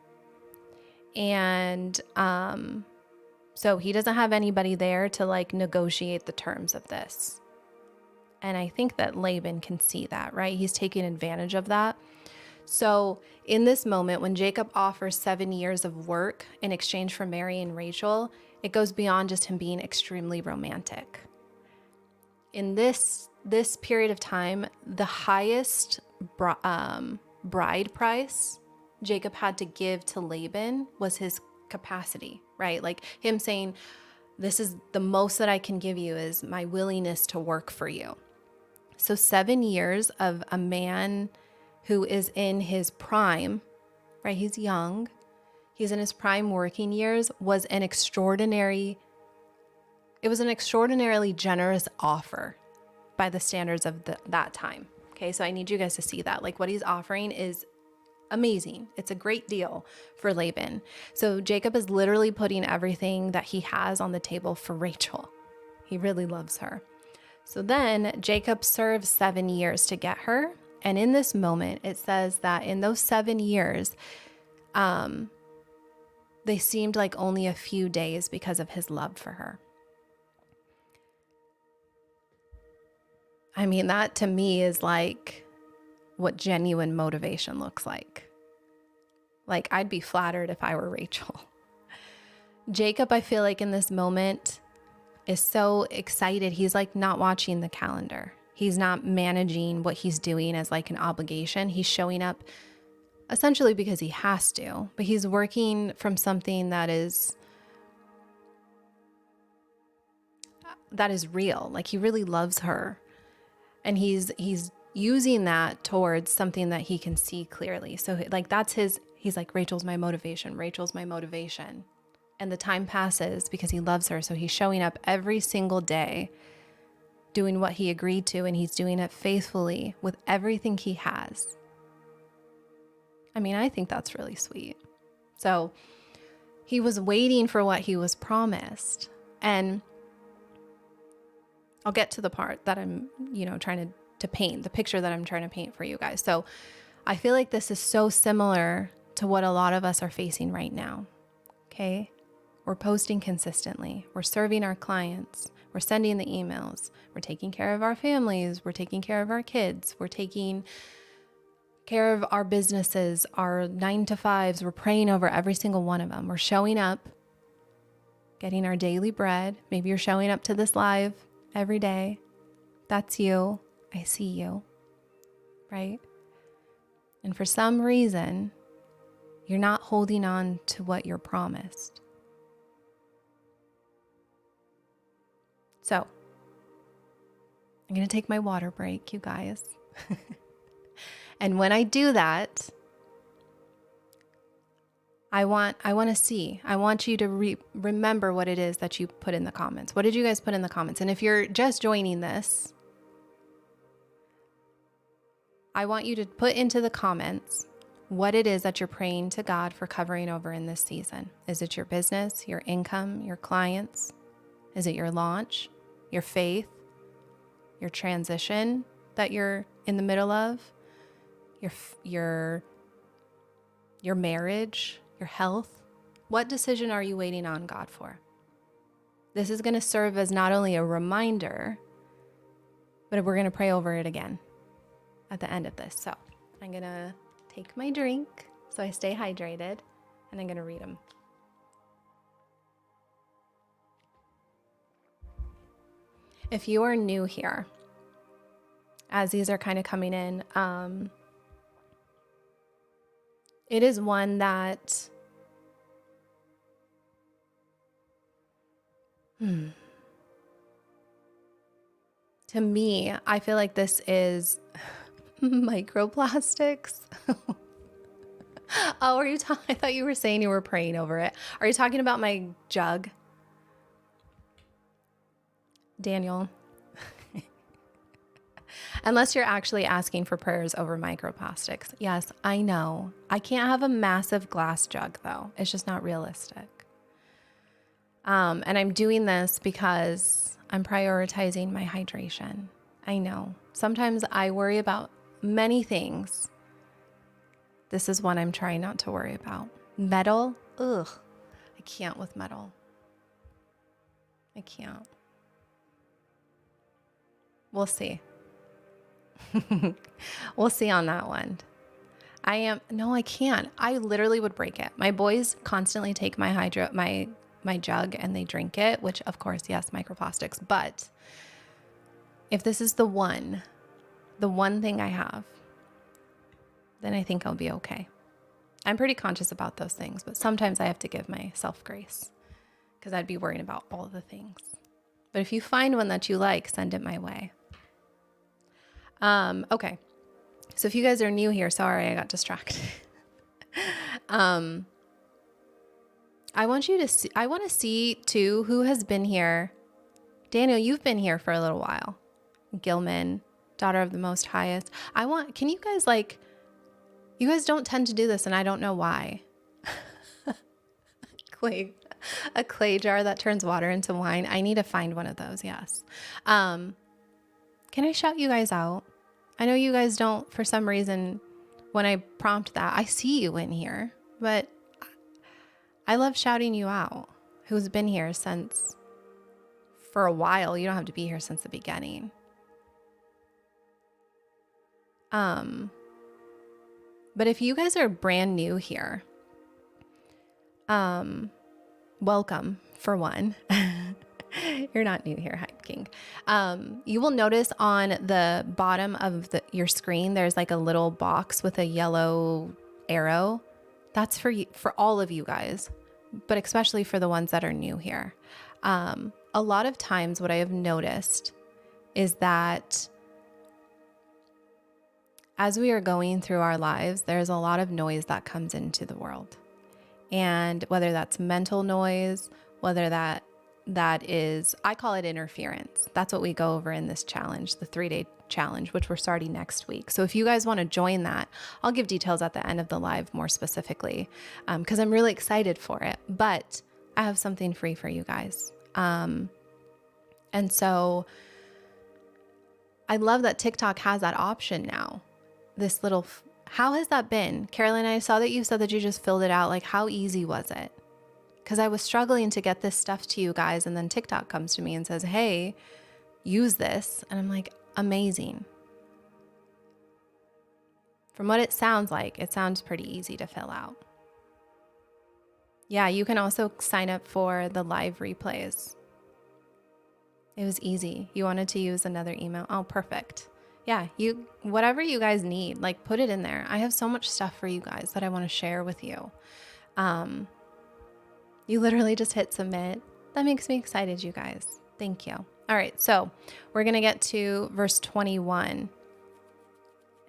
And so he doesn't have anybody there to like negotiate the terms of this. And I think that Laban can see that, right? He's taking advantage of that. So in this moment, when Jacob offers 7 years of work in exchange for marrying Rachel, it goes beyond just him being extremely romantic. In this period of time, the highest bride price Jacob had to give to Laban was his capacity, right? Like him saying, this is the most that I can give you is my willingness to work for you. So 7 years of a man who is in his prime, right? He's young. He's in his prime working years was an extraordinarily generous offer by the standards of that time. Okay, so I need you guys to see that. Like what he's offering is Amazing. It's a great deal for Laban. So Jacob is literally putting everything that he has on the table for Rachel. He really loves her. So then Jacob serves 7 years to get her. And in this moment, it says that in those 7 years, they seemed like only a few days because of his love for her. I mean, that to me is like what genuine motivation looks like. Like, I'd be flattered if I were Rachel. Jacob, I feel like in this moment is so excited. He's like not watching the calendar. He's not managing what he's doing as like an obligation. He's showing up essentially because he has to, but he's working from something that is real. Like, he really loves her. And he's using that towards something that he can see clearly. So like he's like, Rachel's my motivation. Rachel's my motivation. And the time passes because he loves her. So he's showing up every single day, doing what he agreed to, and he's doing it faithfully with everything he has. I mean, I think that's really sweet. So he was waiting for what he was promised. And I'll get to the part that I'm, trying to paint, the picture that I'm trying to paint for you guys. So I feel like this is so similar to what a lot of us are facing right now. Okay? We're posting consistently. We're serving our clients. We're sending the emails. We're taking care of our families. We're taking care of our kids. We're taking care of our businesses, our 9-to-5s. We're praying over every single one of them. We're showing up, getting our daily bread. Maybe you're showing up to this live every day. That's you. I see you, right? And for some reason, you're not holding on to what you're promised. So, I'm going to take my water break, you guys. And when I do that, I want you to remember what it is that you put in the comments. What did you guys put in the comments? And if you're just joining this, I want you to put into the comments what it is that you're praying to God for covering over in this season. Is it your business, your income, your clients? Is it your launch, your faith, your transition that you're in the middle of, your marriage, your health? What decision are you waiting on God for? This is going to serve as not only a reminder, but we're going to pray over it again at the end of this. So I'm going to take my drink so I stay hydrated, and I'm going to read them. If you are new here, as these are kind of coming in, it is one that to me, I feel like this is microplastics. Oh, I thought you were saying you were praying over it. Are you talking about my jug? Daniel. Unless you're actually asking for prayers over microplastics. Yes, I know. I can't have a massive glass jug though. It's just not realistic. And I'm doing this because I'm prioritizing my hydration. I know. Sometimes I worry about many things. This is one I'm trying not to worry about. Metal? Ugh. I can't with metal. I can't. We'll see. We'll see on that one. No, I can't. I literally would break it. My boys constantly take my jug and they drink it, which of course, yes, microplastics. But if this is the one thing I have, then I think I'll be okay. I'm pretty conscious about those things, but sometimes I have to give myself grace because I'd be worrying about all the things. But if you find one that you like, send it my way. Okay. So if you guys are new here, sorry, I got distracted. I want to see too, who has been here. Daniel, you've been here for a little while. Gilman, daughter of the Most Highest. Can you guys You guys don't tend to do this, and I don't know why. Clay, a clay jar that turns water into wine. I need to find one of those. Yes. Can I shout you guys out? I know you guys don't, for some reason, when I prompt that, I see you in here, but I love shouting you out. Who's been here since for a while? You don't have to be here since the beginning. But if you guys are brand new here, welcome for one. You're not new here, Hype King. You will notice on the bottom of your screen, there's like a little box with a yellow arrow. That's for you, for all of you guys, but especially for the ones that are new here. A lot of times what I have noticed is that as we are going through our lives, there's a lot of noise that comes into the world. And whether that's mental noise, whether that is, I call it interference. That's what we go over in this challenge, the 3-day challenge, which we're starting next week. So if you guys want to join that, I'll give details at the end of the live more specifically, because I'm really excited for it. But I have something free for you guys. And so I love that TikTok has that option now. This little, how has that been? Carolyn, I saw that you said that you just filled it out. Like, how easy was it? Because I was struggling to get this stuff to you guys, and then TikTok comes to me and says, hey, use this. And I'm like, amazing. From what it sounds like, it sounds pretty easy to fill out. Yeah, you can also sign up for the live replays. It was easy. You wanted to use another email. Oh, perfect. Yeah, whatever you guys need, like put it in there. I have so much stuff for you guys that I want to share with you. You literally just hit submit. That makes me excited, you guys. Thank you. All right, so we're going to get to verse 21.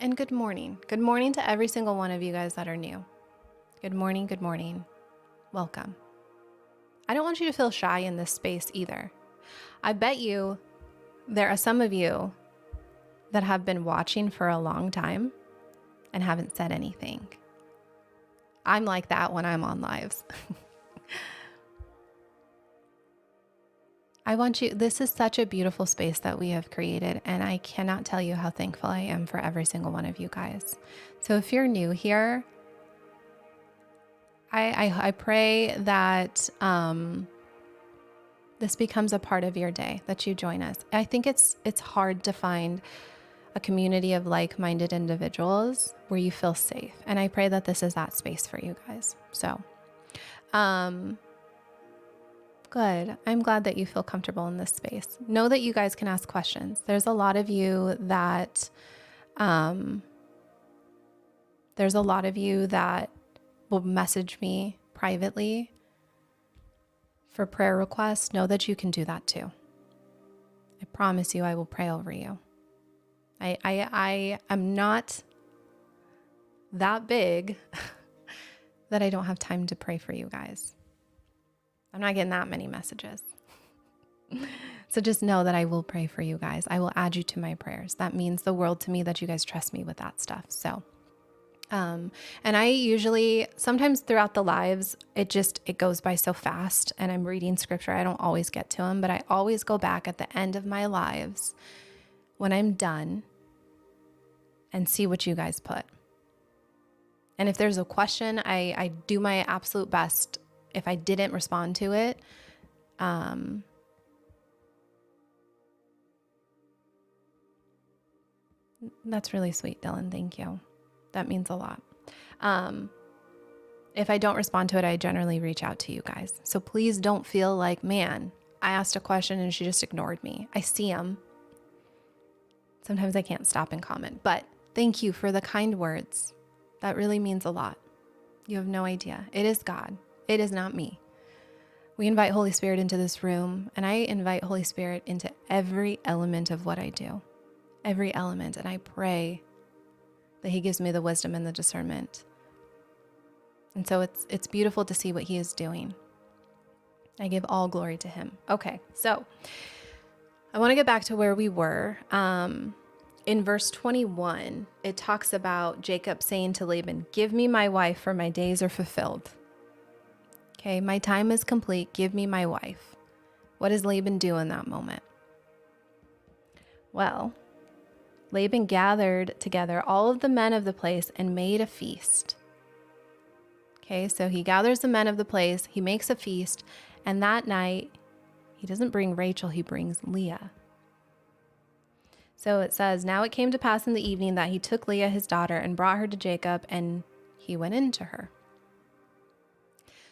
And good morning. Good morning to every single one of you guys that are new. Good morning, good morning. Welcome. I don't want you to feel shy in this space either. I bet you there are some of you that have been watching for a long time and haven't said anything. I'm like that when I'm on lives. This is such a beautiful space that we have created, and I cannot tell you how thankful I am for every single one of you guys. So if you're new here, I pray that this becomes a part of your day, that you join us. I think it's hard to find a community of like-minded individuals where you feel safe. And I pray that this is that space for you guys. So, good. I'm glad that you feel comfortable in this space. Know that you guys can ask questions. There's a lot of you that, will message me privately for prayer requests. Know that you can do that too. I promise you, I will pray over you. I am not that big that I don't have time to pray for you guys. I'm not getting that many messages. So just know that I will pray for you guys. I will add you to my prayers. That means the world to me that you guys trust me with that stuff. So, and I usually, sometimes throughout the lives, it goes by so fast and I'm reading scripture. I don't always get to them, but I always go back at the end of my lives when I'm done and see what you guys put. And if there's a question, I do my absolute best. If I didn't respond to it, that's really sweet, Dylan. Thank you. That means a lot. If I don't respond to it, I generally reach out to you guys. So please don't feel like, man, I asked a question and she just ignored me. I see them. Sometimes I can't stop and comment, but thank you for the kind words. That really means a lot. You have no idea. It is God. It is not me. We invite Holy Spirit into this room, and I invite Holy Spirit into every element of what I do. Every element. And I pray that he gives me the wisdom and the discernment. And so it's beautiful to see what he is doing. I give all glory to him. Okay, so I want to get back to where we were. In verse 21, it talks about Jacob saying to Laban, "Give me my wife, for my days are fulfilled." Okay, my time is complete. Give me my wife. What does Laban do in that moment? Well, Laban gathered together all of the men of the place and made a feast. Okay, so he gathers the men of the place, he makes a feast, and that night, he doesn't bring Rachel, he brings Leah. So it says, "Now it came to pass in the evening that he took Leah his daughter and brought her to Jacob, and he went into her."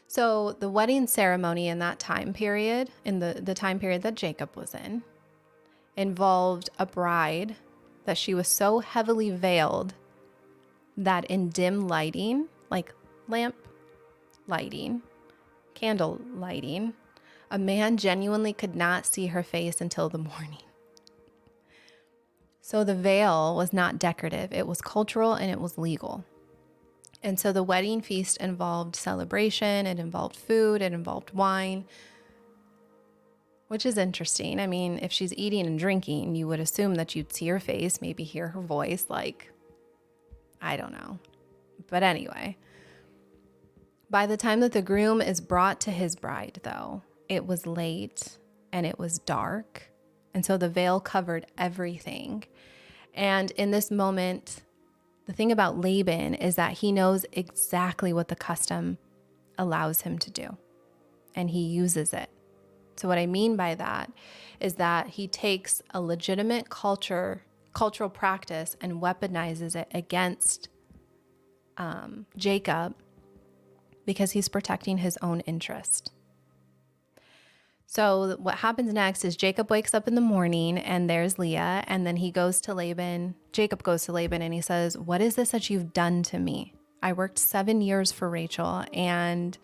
So the wedding ceremony in that time period, in the time period that Jacob was in, involved a bride that she was so heavily veiled that in dim lighting, like lamp lighting, candle lighting, a man genuinely could not see her face until the morning. So the veil was not decorative, it was cultural and it was legal. And so the wedding feast involved celebration, it involved food, it involved wine, which is interesting. I mean, if she's eating and drinking, you would assume that you'd see her face, maybe hear her voice, like, I don't know. But anyway, by the time that the groom is brought to his bride, though, it was late and it was dark. And so the veil covered everything. And in this moment, the thing about Laban is that he knows exactly what the custom allows him to do, and he uses it. So what I mean by that is that he takes a legitimate cultural practice and weaponizes it against Jacob because he's protecting his own interest. So what happens next is Jacob wakes up in the morning and there's Leah, and then Jacob goes to Laban and he says, "What is this that you've done to me? I worked 7 years for Rachel and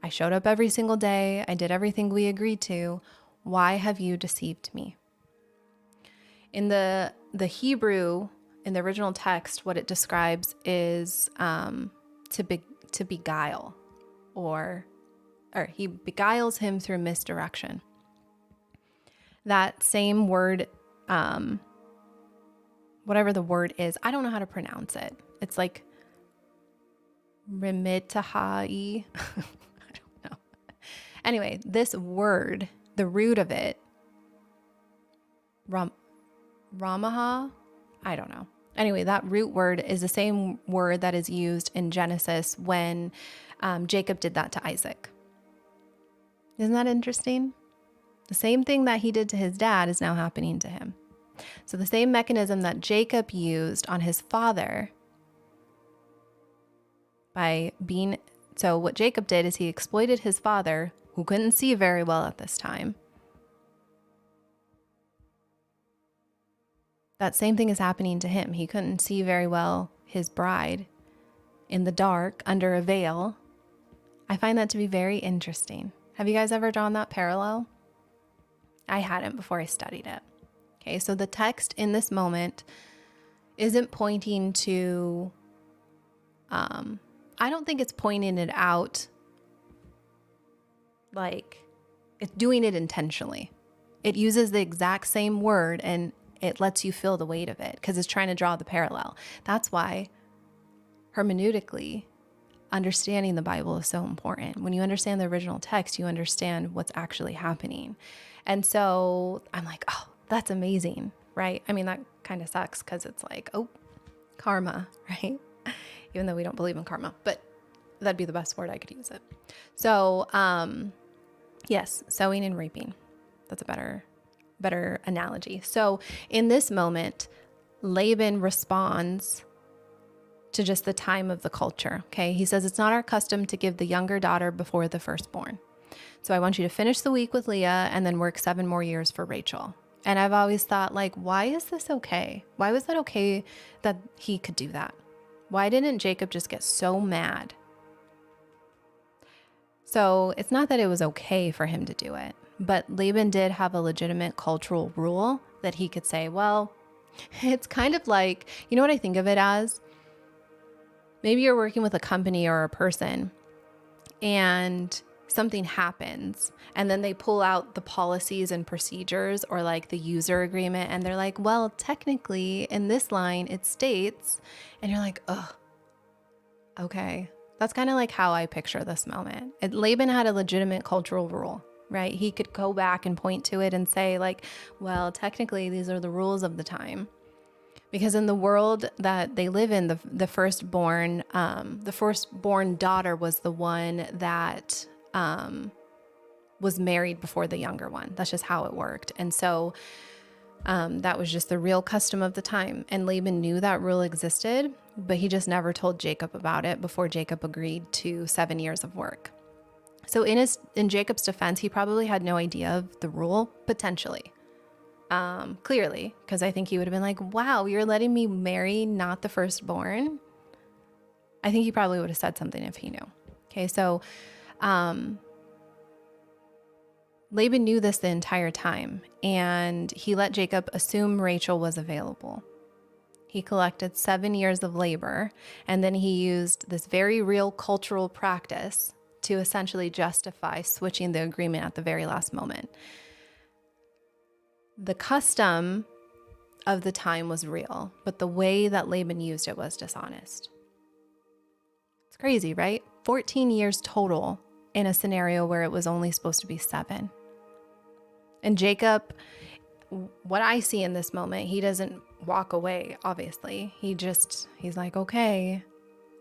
I showed up every single day. I did everything we agreed to. Why have you deceived me?" In the Hebrew, in the original text, what it describes is to beguile, or he beguiles him through misdirection. That same word, whatever the word is, I don't know how to pronounce it. It's like remitahai. I don't know. Anyway, this word, the root of it, ramaha, I don't know. Anyway, that root word is the same word that is used in Genesis when Jacob did that to Isaac. Isn't that interesting? The same thing that he did to his dad is now happening to him. So the same mechanism that Jacob used on his father so what Jacob did is he exploited his father, who couldn't see very well at this time. That same thing is happening to him. He couldn't see very well his bride in the dark under a veil. I find that to be very interesting. Have you guys ever drawn that parallel? I hadn't before I studied it. Okay, so the text in this moment isn't pointing to, I don't think it's pointing it out like it's doing it intentionally. It uses the exact same word and it lets you feel the weight of it because it's trying to draw the parallel. That's why hermeneutically, understanding the Bible is so important. When you understand the original text, you understand what's actually happening. And so I'm like, oh, that's amazing, right? I mean, that kind of sucks because it's like, oh, karma, right? Even though we don't believe in karma, but that'd be the best word I could use it. So, yes, sowing and reaping. That's a better analogy. So in this moment, Laban responds to just the time of the culture. Okay. He says, "It's not our custom to give the younger daughter before the firstborn. So I want you to finish the week with Leah and then work 7 more years for Rachel." And I've always thought, like, why is this okay? Why was that okay that he could do that? Why didn't Jacob just get so mad? So it's not that it was okay for him to do it, but Laban did have a legitimate cultural rule that he could say, well, it's kind of like, you know what I think of it as? Maybe you're working with a company or a person and something happens and then they pull out the policies and procedures or like the user agreement and they're like, well, technically in this line it states, and you're like, ugh, okay. That's kind of like how I picture this moment. Laban had a legitimate cultural rule, right? He could go back and point to it and say like, well, technically these are the rules of the time. Because in the world that they live in, the firstborn daughter was the one that was married before the younger one. That's just how it worked. And so that was just the real custom of the time. And Laban knew that rule existed, but he just never told Jacob about it before Jacob agreed to 7 years of work. So in Jacob's defense, he probably had no idea of the rule, potentially. Clearly, because I think he would have been like, wow, you're letting me marry not the firstborn. I think he probably would have said something if he knew. Okay, so Laban knew this the entire time, and he let Jacob assume Rachel was available. He collected 7 years of labor, and then he used this very real cultural practice to essentially justify switching the agreement at the very last moment. The custom of the time was real, but the way that Laban used it was dishonest. It's crazy, right? 14 years total in a scenario where it was only supposed to be 7. And Jacob, what I see in this moment, he doesn't walk away, obviously. He's like, okay,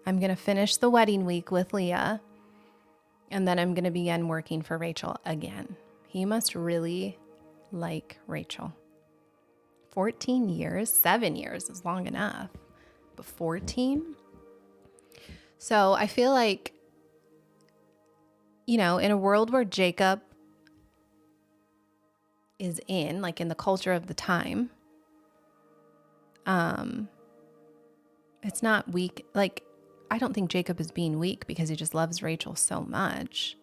I'm going to finish the wedding week with Leah, and then I'm going to begin working for Rachel again. He must really like Rachel. 14 years, 7 years is long enough, but 14? So I feel like, in a world where Jacob is like in the culture of the time, it's not weak. Like, I don't think Jacob is being weak because he just loves Rachel so much.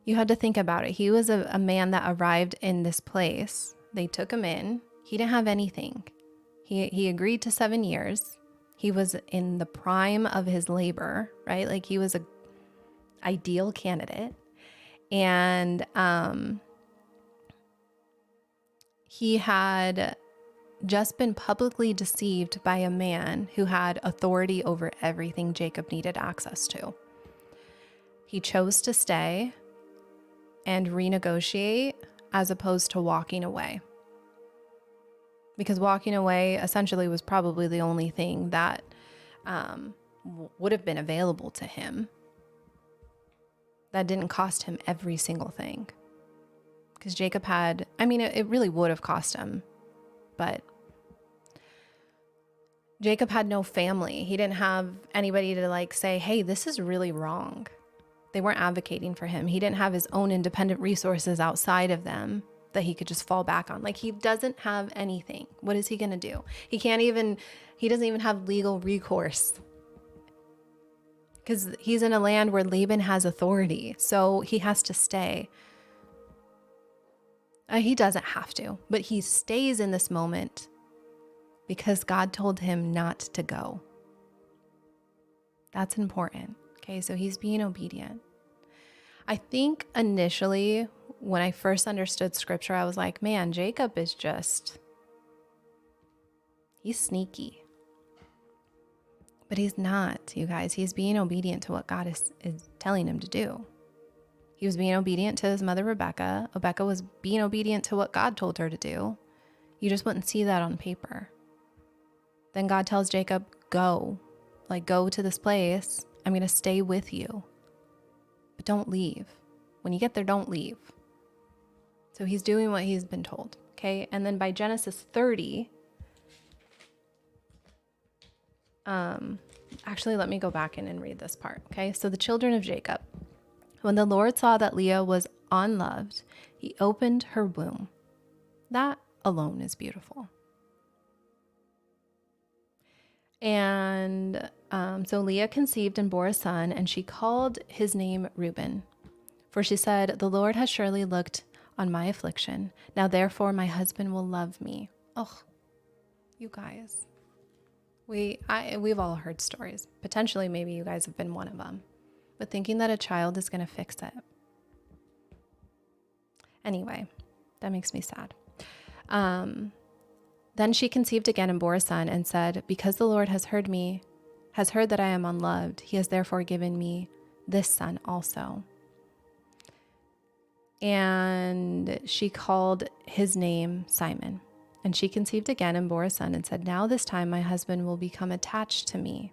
You had to think about it. He was a man that arrived in this place. They took him in. He didn't have anything. He agreed to 7 years. He was in the prime of his labor, right? Like, he was a ideal candidate. And he had just been publicly deceived by a man who had authority over everything Jacob needed access to. He chose to stay and renegotiate as opposed to walking away. Because walking away essentially was probably the only thing that would have been available to him. That didn't cost him every single thing. Because Jacob had, it really would have cost him, but Jacob had no family. He didn't have anybody to say, hey, this is really wrong. They weren't advocating for him. He didn't have his own independent resources outside of them that he could just fall back on. He doesn't have anything. What is he going to do? He doesn't even have legal recourse because he's in a land where Laban has authority. So he has to stay. He doesn't have to, but he stays in this moment because God told him not to go. That's important. Okay, so he's being obedient. I think initially when I first understood scripture, I was like, man, Jacob is he's sneaky. But he's not, you guys. He's being obedient to what God is telling him to do. He was being obedient to his mother, Rebecca. Rebecca was being obedient to what God told her to do. You just wouldn't see that on paper. Then God tells Jacob, go. Go to this place. I'm going to stay with you. But don't leave. When you get there, don't leave. So he's doing what he's been told. Okay. And then by Genesis 30, actually, let me go back in and read this part. Okay. So the children of Jacob, when the Lord saw that Leah was unloved, he opened her womb. That alone is beautiful. And so Leah conceived and bore a son, and she called his name Reuben. For she said, the Lord has surely looked on my affliction. Now therefore my husband will love me. Oh, you guys. We've all heard stories. Potentially maybe you guys have been one of them. But thinking that a child is going to fix it. Anyway, that makes me sad. Then she conceived again and bore a son and said, because the Lord has heard that I am unloved, he has therefore given me this son also. And she called his name Simon. And she conceived again and bore a son and said, now this time my husband will become attached to me,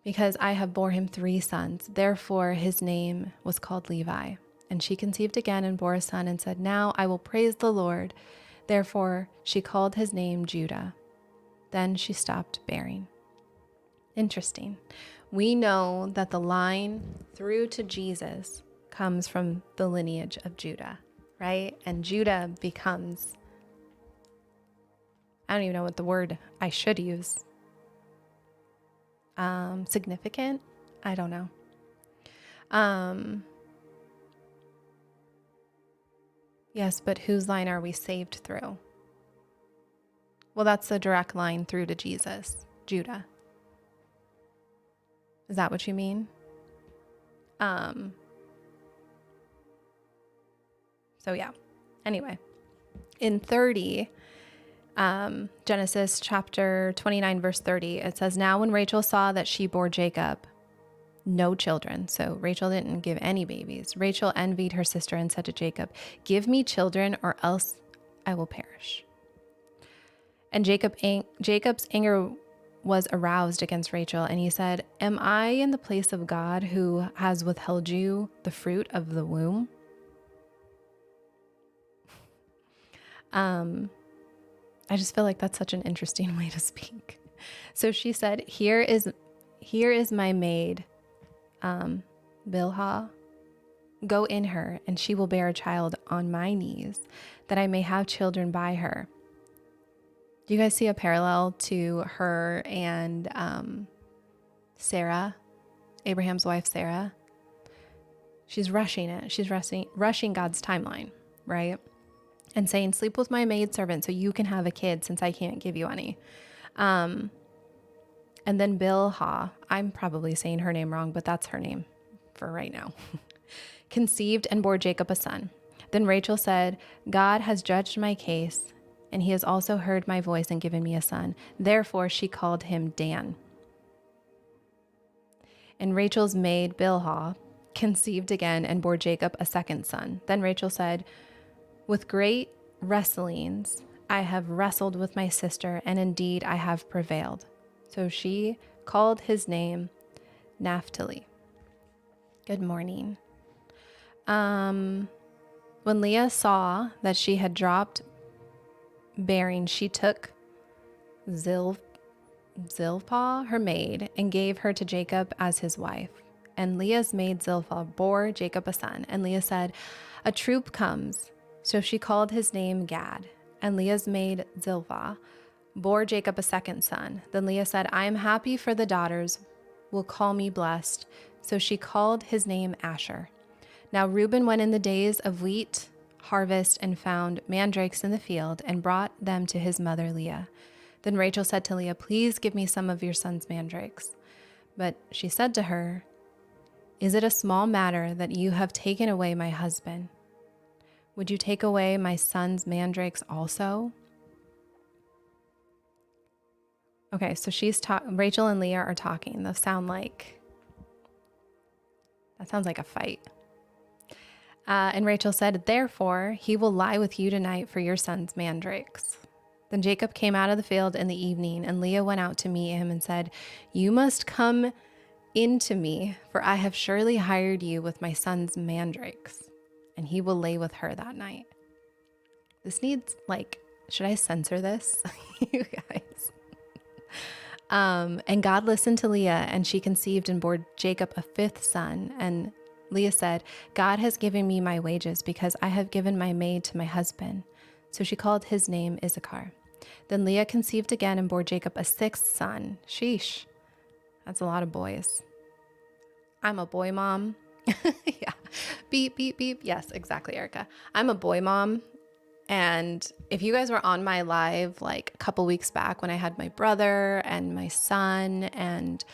because I have bore him 3 sons. Therefore his name was called Levi. And she conceived again and bore a son and said, now I will praise the Lord. Therefore she called his name Judah. Then she stopped bearing. Interesting. We know that the line through to Jesus comes from the lineage of Judah, right? And Judah becomes, I don't even know what the word I should use. Significant? I don't know. Yes, but whose line are we saved through? Well, that's the direct line through to Jesus, Judah. Is that what you mean? So yeah, anyway, in 30, Genesis chapter 29, verse 30, it says, now when Rachel saw that she bore Jacob no children, so Rachel didn't give any babies, Rachel envied her sister and said to Jacob, give me children or else I will perish. And Jacob's anger was aroused against Rachel, and he said, am I in the place of God who has withheld you the fruit of the womb? I just feel like that's such an interesting way to speak. So she said, here is my maid, Bilhah. Go in her, and she will bear a child on my knees, that I may have children by her. Do you guys see a parallel to her and Sarah, Abraham's wife, Sarah? She's rushing it. She's rushing God's timeline, right? And saying, sleep with my maidservant so you can have a kid since I can't give you any. And then Bilhah, I'm probably saying her name wrong, but that's her name for right now, conceived and bore Jacob a son. Then Rachel said, God has judged my case, and he has also heard my voice and given me a son. Therefore she called him Dan. And Rachel's maid Bilhah conceived again and bore Jacob a second son. Then Rachel said, with great wrestlings I have wrestled with my sister, and indeed I have prevailed. So she called his name Naphtali. Good morning. When Leah saw that she had dropped bearing, she took Zilpah, her maid, and gave her to Jacob as his wife. And Leah's maid Zilpah bore Jacob a son. And Leah said, a troop comes. So she called his name Gad. And Leah's maid Zilpah bore Jacob a second son. Then Leah said, I am happy, for the daughters will call me blessed. So she called his name Asher. Now Reuben went in the days of wheat harvest and found mandrakes in the field and brought them to his mother Leah. Then Rachel said to Leah, please give me some of your son's mandrakes. But she said to her, is it a small matter that you have taken away my husband? Would you take away my son's mandrakes also? Okay, so Rachel and Leah are talking. That sounds like a fight. And Rachel said, therefore, he will lie with you tonight for your son's mandrakes. Then Jacob came out of the field in the evening, and Leah went out to meet him and said, you must come in to me, for I have surely hired you with my son's mandrakes, and he will lay with her that night. This needs, should I censor this? You guys. And God listened to Leah, and she conceived and bore Jacob a fifth son. And Leah said, God has given me my wages, because I have given my maid to my husband. So she called his name Issachar. Then Leah conceived again and bore Jacob a sixth son. Sheesh. That's a lot of boys. I'm a boy mom. Yeah. Beep, beep, beep. Yes, exactly, Erica. I'm a boy mom. And if you guys were on my live a couple weeks back when I had my brother and my son and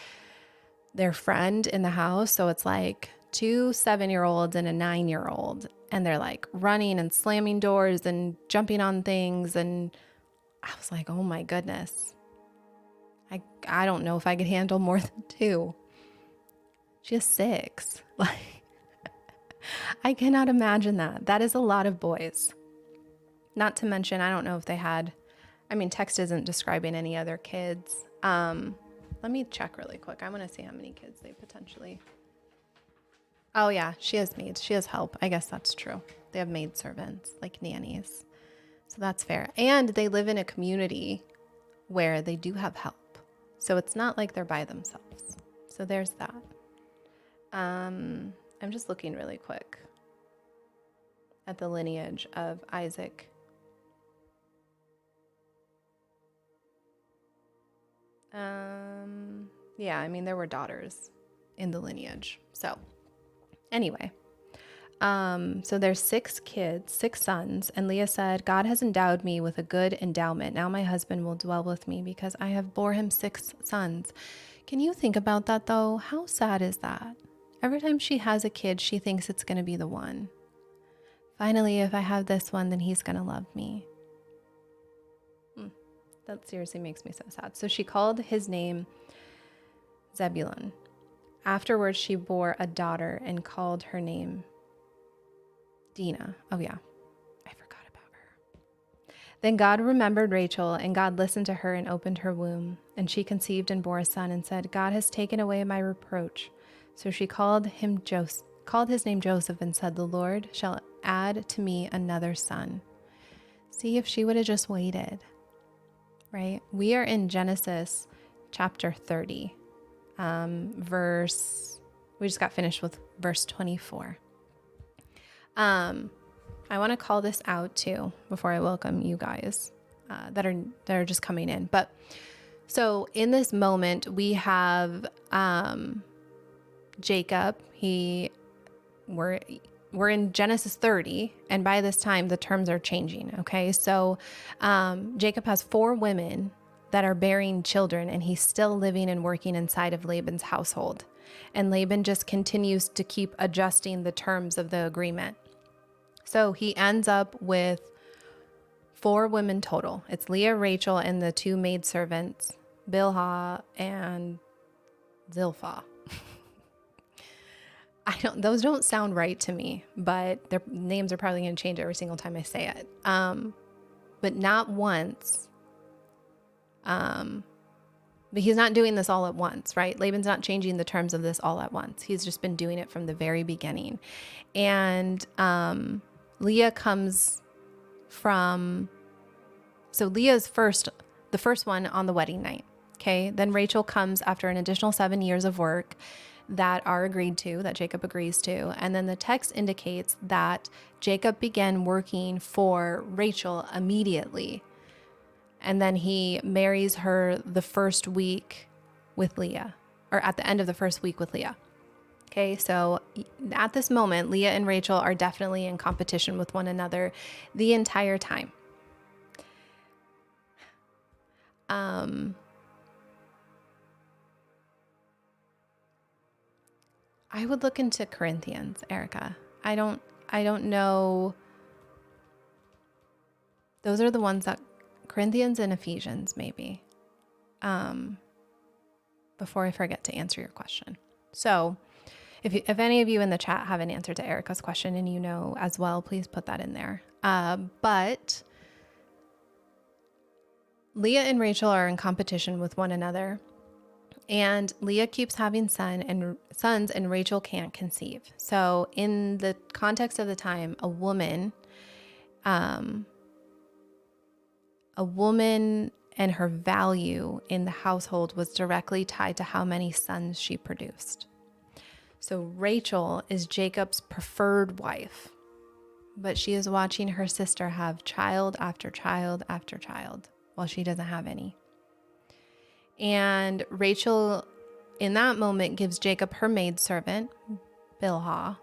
their friend in the house, so it's 2 7-year-olds and a 9-year-old, and they're like running and slamming doors and jumping on things. And I was like, oh my goodness. I don't know if I could handle more than 2. She has 6. Like, I cannot imagine that. That is a lot of boys. Not to mention, I don't know if they had, text isn't describing any other kids. Let me check really quick. I want to see how many kids they potentially. Oh yeah, she has maids. She has help. I guess that's true. They have maid servants, like nannies. So that's fair. And they live in a community where they do have help. So it's not like they're by themselves. So there's that. I'm just looking really quick at the lineage of Isaac. Yeah, there were daughters in the lineage. So anyway, so there's 6 kids, 6 sons. And Leah said, God has endowed me with a good endowment. Now my husband will dwell with me because I have bore him 6 sons. Can you think about that though? How sad is that? Every time she has a kid, she thinks it's going to be the one. Finally, if I have this one, then he's going to love me. That seriously makes me so sad. So she called his name Zebulun. Afterwards, she bore a daughter and called her name Dinah. Oh yeah, I forgot about her. Then God remembered Rachel, and God listened to her and opened her womb. And she conceived and bore a son and said, God has taken away my reproach. So she called his name Joseph and said, the Lord shall add to me another son. See, if she would have just waited. Right? We are in Genesis chapter 30, we just got finished with verse 24. I want to call this out too before I welcome you guys that are just coming in. But so in this moment, we have Jacob. We're in Genesis 30, and by this time, the terms are changing, okay? So Jacob has 4 women that are bearing children, and he's still living and working inside of Laban's household. And Laban just continues to keep adjusting the terms of the agreement. So he ends up with 4 women total. It's Leah, Rachel, and the 2 maidservants, Bilhah and Zilpah. Those don't sound right to me, but their names are probably going to change every single time I say it. But not once. But he's not doing this all at once, right? Laban's not changing the terms of this all at once. He's just been doing it from the very beginning. And Leah comes from, so Leah's the first one on the wedding night. Okay. Then Rachel comes after an additional 7 years of work that are agreed to, that Jacob agrees to. And then the text indicates that Jacob began working for Rachel immediately. And then he marries her the first week with Leah, or at the end of the first week with Leah. Okay, so at this moment, Leah and Rachel are definitely in competition with one another the entire time. I would look into Corinthians, Erica. I don't know. Those are the ones that Corinthians and Ephesians, maybe. Before I forget to answer your question. So if any of you in the chat have an answer to Erica's question and you know as well, please put that in there. But Leah and Rachel are in competition with one another. And Leah keeps having sons and Rachel can't conceive. So in the context of the time, a woman and her value in the household was directly tied to how many sons she produced. So Rachel is Jacob's preferred wife, but she is watching her sister have child after child after child while she doesn't have any. And Rachel, in that moment, gives Jacob her maidservant, Bilhah.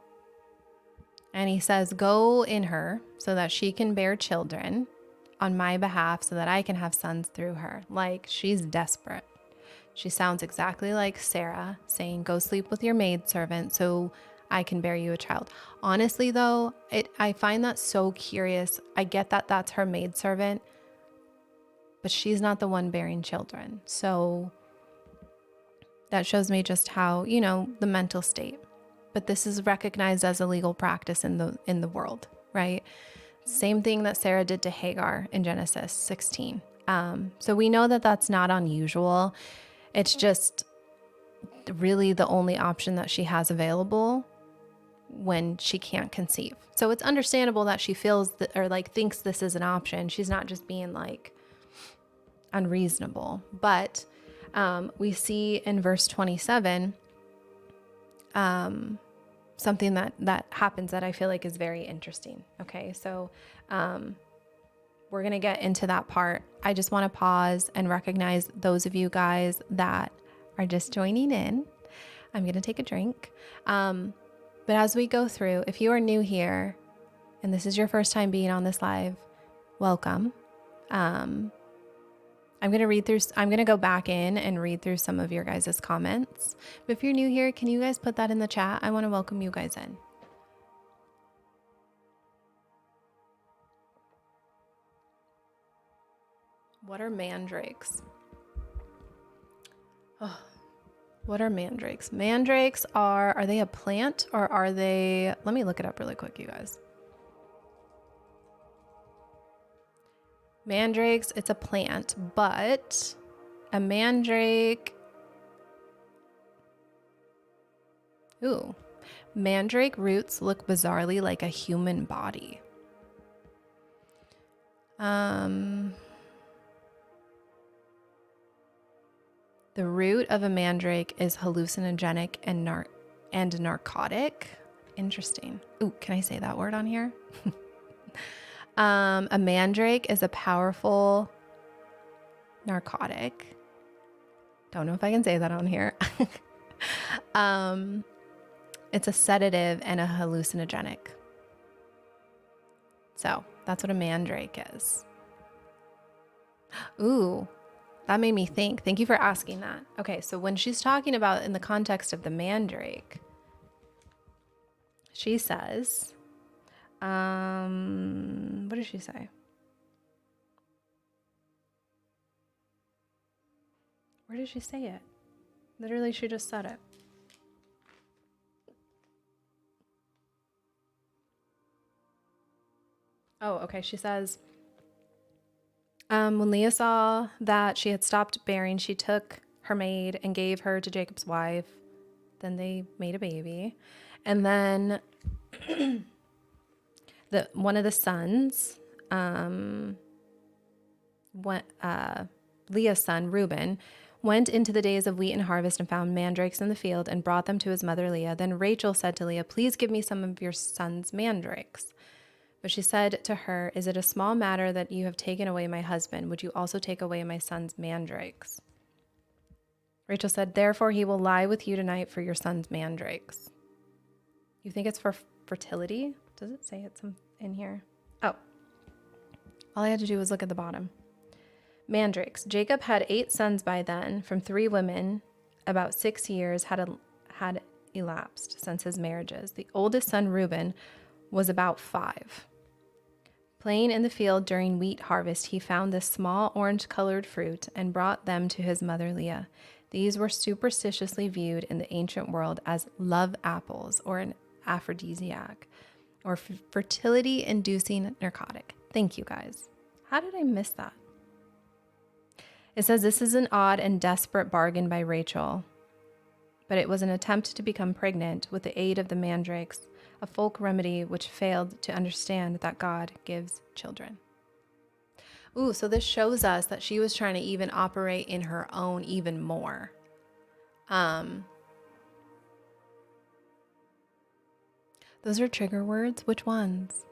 And he says, go in her so that she can bear children on my behalf so that I can have sons through her. Like, she's desperate. She sounds exactly like Sarah saying, go sleep with your maidservant so I can bear you a child. Honestly, though, I find that so curious. I get that that's her maidservant, but she's not the one bearing children. So that shows me just how, the mental state. But this is recognized as a legal practice in the world, right? Same thing that Sarah did to Hagar in Genesis 16. So we know that that's not unusual. It's just really the only option that she has available when she can't conceive. So it's understandable that she feels that, or like thinks this is an option. She's not just being like unreasonable. But we see in verse 27 something that happens that I feel like is very interesting. Okay, so we're going to get into that part. I just want to pause and recognize those of you guys that are just joining in. I'm going to take a drink. But as we go through, if you are new here and this is your first time being on this live, welcome. I'm going to go back in and read through some of your guys' comments. But if you're new here, can you guys put that in the chat? I want to welcome you guys in. What are mandrakes? Oh, what are mandrakes? Mandrakes are they a plant or are they, let me look it up really quick, you guys. Mandrakes, it's a plant, but a mandrake, mandrake roots look bizarrely like a human body. The root of a mandrake is hallucinogenic and narcotic. Interesting. Ooh, can I say that word on here? A mandrake is a powerful narcotic. Don't know if I can say that on here. It's a sedative and a hallucinogenic. So that's what a mandrake is. Ooh, that made me think. Thank you for asking that. Okay, so when she's talking about in the context of the mandrake, she says, what does she say? Where did she say it? Literally, she just said it. Oh, okay. She says, when Leah saw that she had stopped bearing, she took her maid and gave her to Jacob's wife. Then they made a baby. And then one of the sons, Leah's son, Reuben, went into the days of wheat and harvest and found mandrakes in the field and brought them to his mother Leah. Then Rachel said to Leah, "Please give me some of your son's mandrakes." But she said to her, "Is it a small matter that you have taken away my husband? Would you also take away my son's mandrakes?" Rachel said, "Therefore he will lie with you tonight for your son's mandrakes." You think it's for fertility? Does it say it's in here? Oh, all I had to do was look at the bottom. Mandrakes. Jacob had 8 sons by then from 3 women. About 6 years had elapsed since his marriages. The oldest son, Reuben, was about 5. Playing in the field during wheat harvest, he found this small orange-colored fruit and brought them to his mother Leah. These were superstitiously viewed in the ancient world as love apples or an aphrodisiac or fertility-inducing narcotic. Thank you, guys. How did I miss that? It says this is an odd and desperate bargain by Rachel, but it was an attempt to become pregnant with the aid of the mandrakes, a folk remedy which failed to understand that God gives children. Ooh, so this shows us that she was trying to even operate in her own even more. Those are trigger words. Which ones?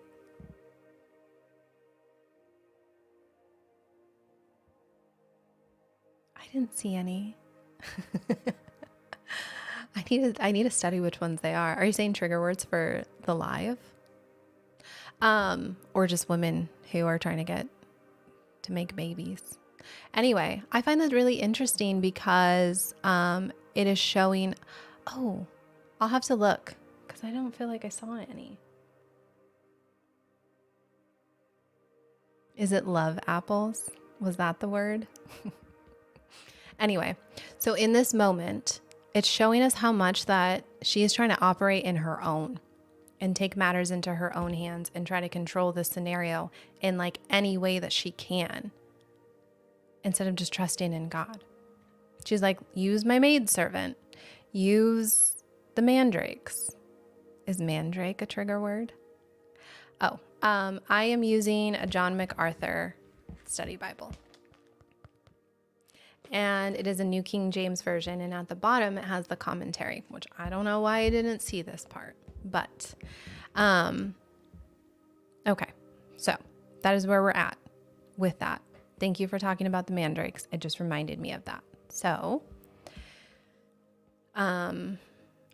I didn't see any. I need to study which ones they are. Are you saying trigger words for the live? Or just women who are trying to make babies? Anyway, I find that really interesting because it is showing, I'll have to look because Because I don't feel like I saw any. Is it love apples? Was that the word? Anyway, so in this moment, it's showing us how much that she is trying to operate in her own and take matters into her own hands and try to control the scenario in like any way that she can, instead of just trusting in God. She's like, use my maidservant, use the mandrakes. Is mandrake a trigger word? Oh, I am using a John MacArthur study Bible. And it is a New King James Version. And at the bottom, it has the commentary, which I don't know why I didn't see this part. But, okay. So that is where we're at with that. Thank you for talking about the mandrakes. It just reminded me of that. So,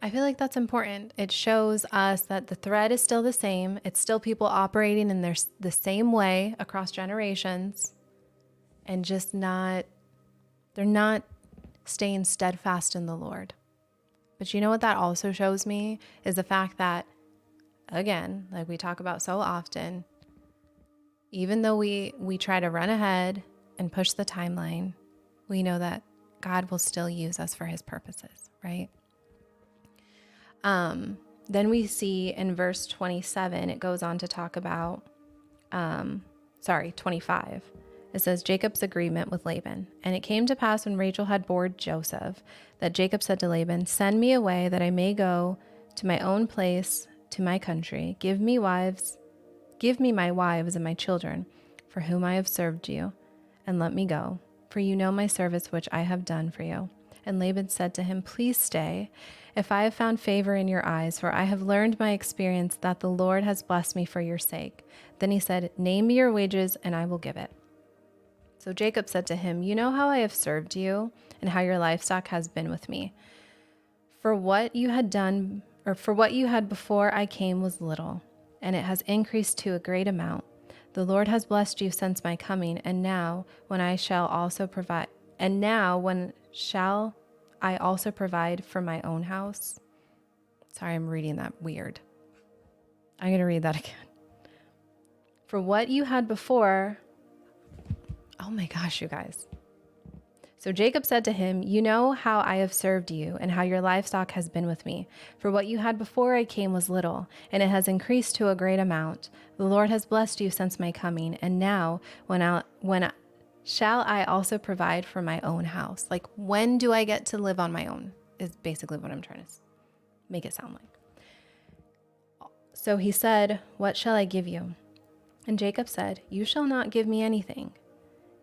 I feel like that's important. It shows us that the thread is still the same. It's still people operating in the same way across generations, and just they're not staying steadfast in the Lord. But you know what that also shows me is the fact that, again, like we talk about so often, even though we try to run ahead and push the timeline, we know that God will still use us for his purposes, right? Then we see in verse 27, it goes on to talk about, 25. It says Jacob's agreement with Laban. And it came to pass when Rachel had borne Joseph that Jacob said to Laban, send me away that I may go to my own place, to my country. Give me my wives and my children, for whom I have served you, and let me go, for you know my service which I have done for you. And Laban said to him, please stay, if I have found favor in your eyes, for I have learned by experience that the Lord has blessed me for your sake. Then he said, name me your wages, and I will give it. So Jacob said to him, you know how I have served you, and how your livestock has been with me. For what you had before I came was little, and it has increased to a great amount. The Lord has blessed you since my coming, and now when shall I also provide for my own house? Sorry, I'm reading that weird. I'm going to read that again. For what you had before, oh my gosh, you guys. So Jacob said to him, you know how I have served you, and how your livestock has been with me. For what you had before I came was little, and it has increased to a great amount. The Lord has blessed you since my coming, and now shall I also provide for my own house? Like, when do I get to live on my own is basically what I'm trying to make it sound like. So he said, what shall I give you? And Jacob said, you shall not give me anything.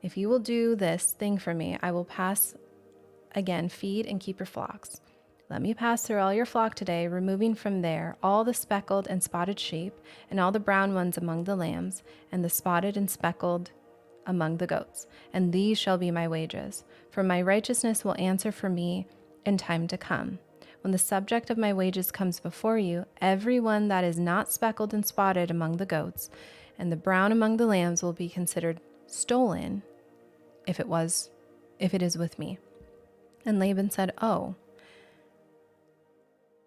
If you will do this thing for me, I will pass again, feed and keep your flocks. Let me pass through all your flock today, removing from there all the speckled and spotted sheep, and all the brown ones among the lambs, and the spotted and speckled among the goats. And these shall be my wages. For my righteousness will answer for me in time to come. When the subject of my wages comes before you, every one that is not speckled and spotted among the goats, and the brown among the lambs will be considered stolen, if it is with me. And Laban said, oh,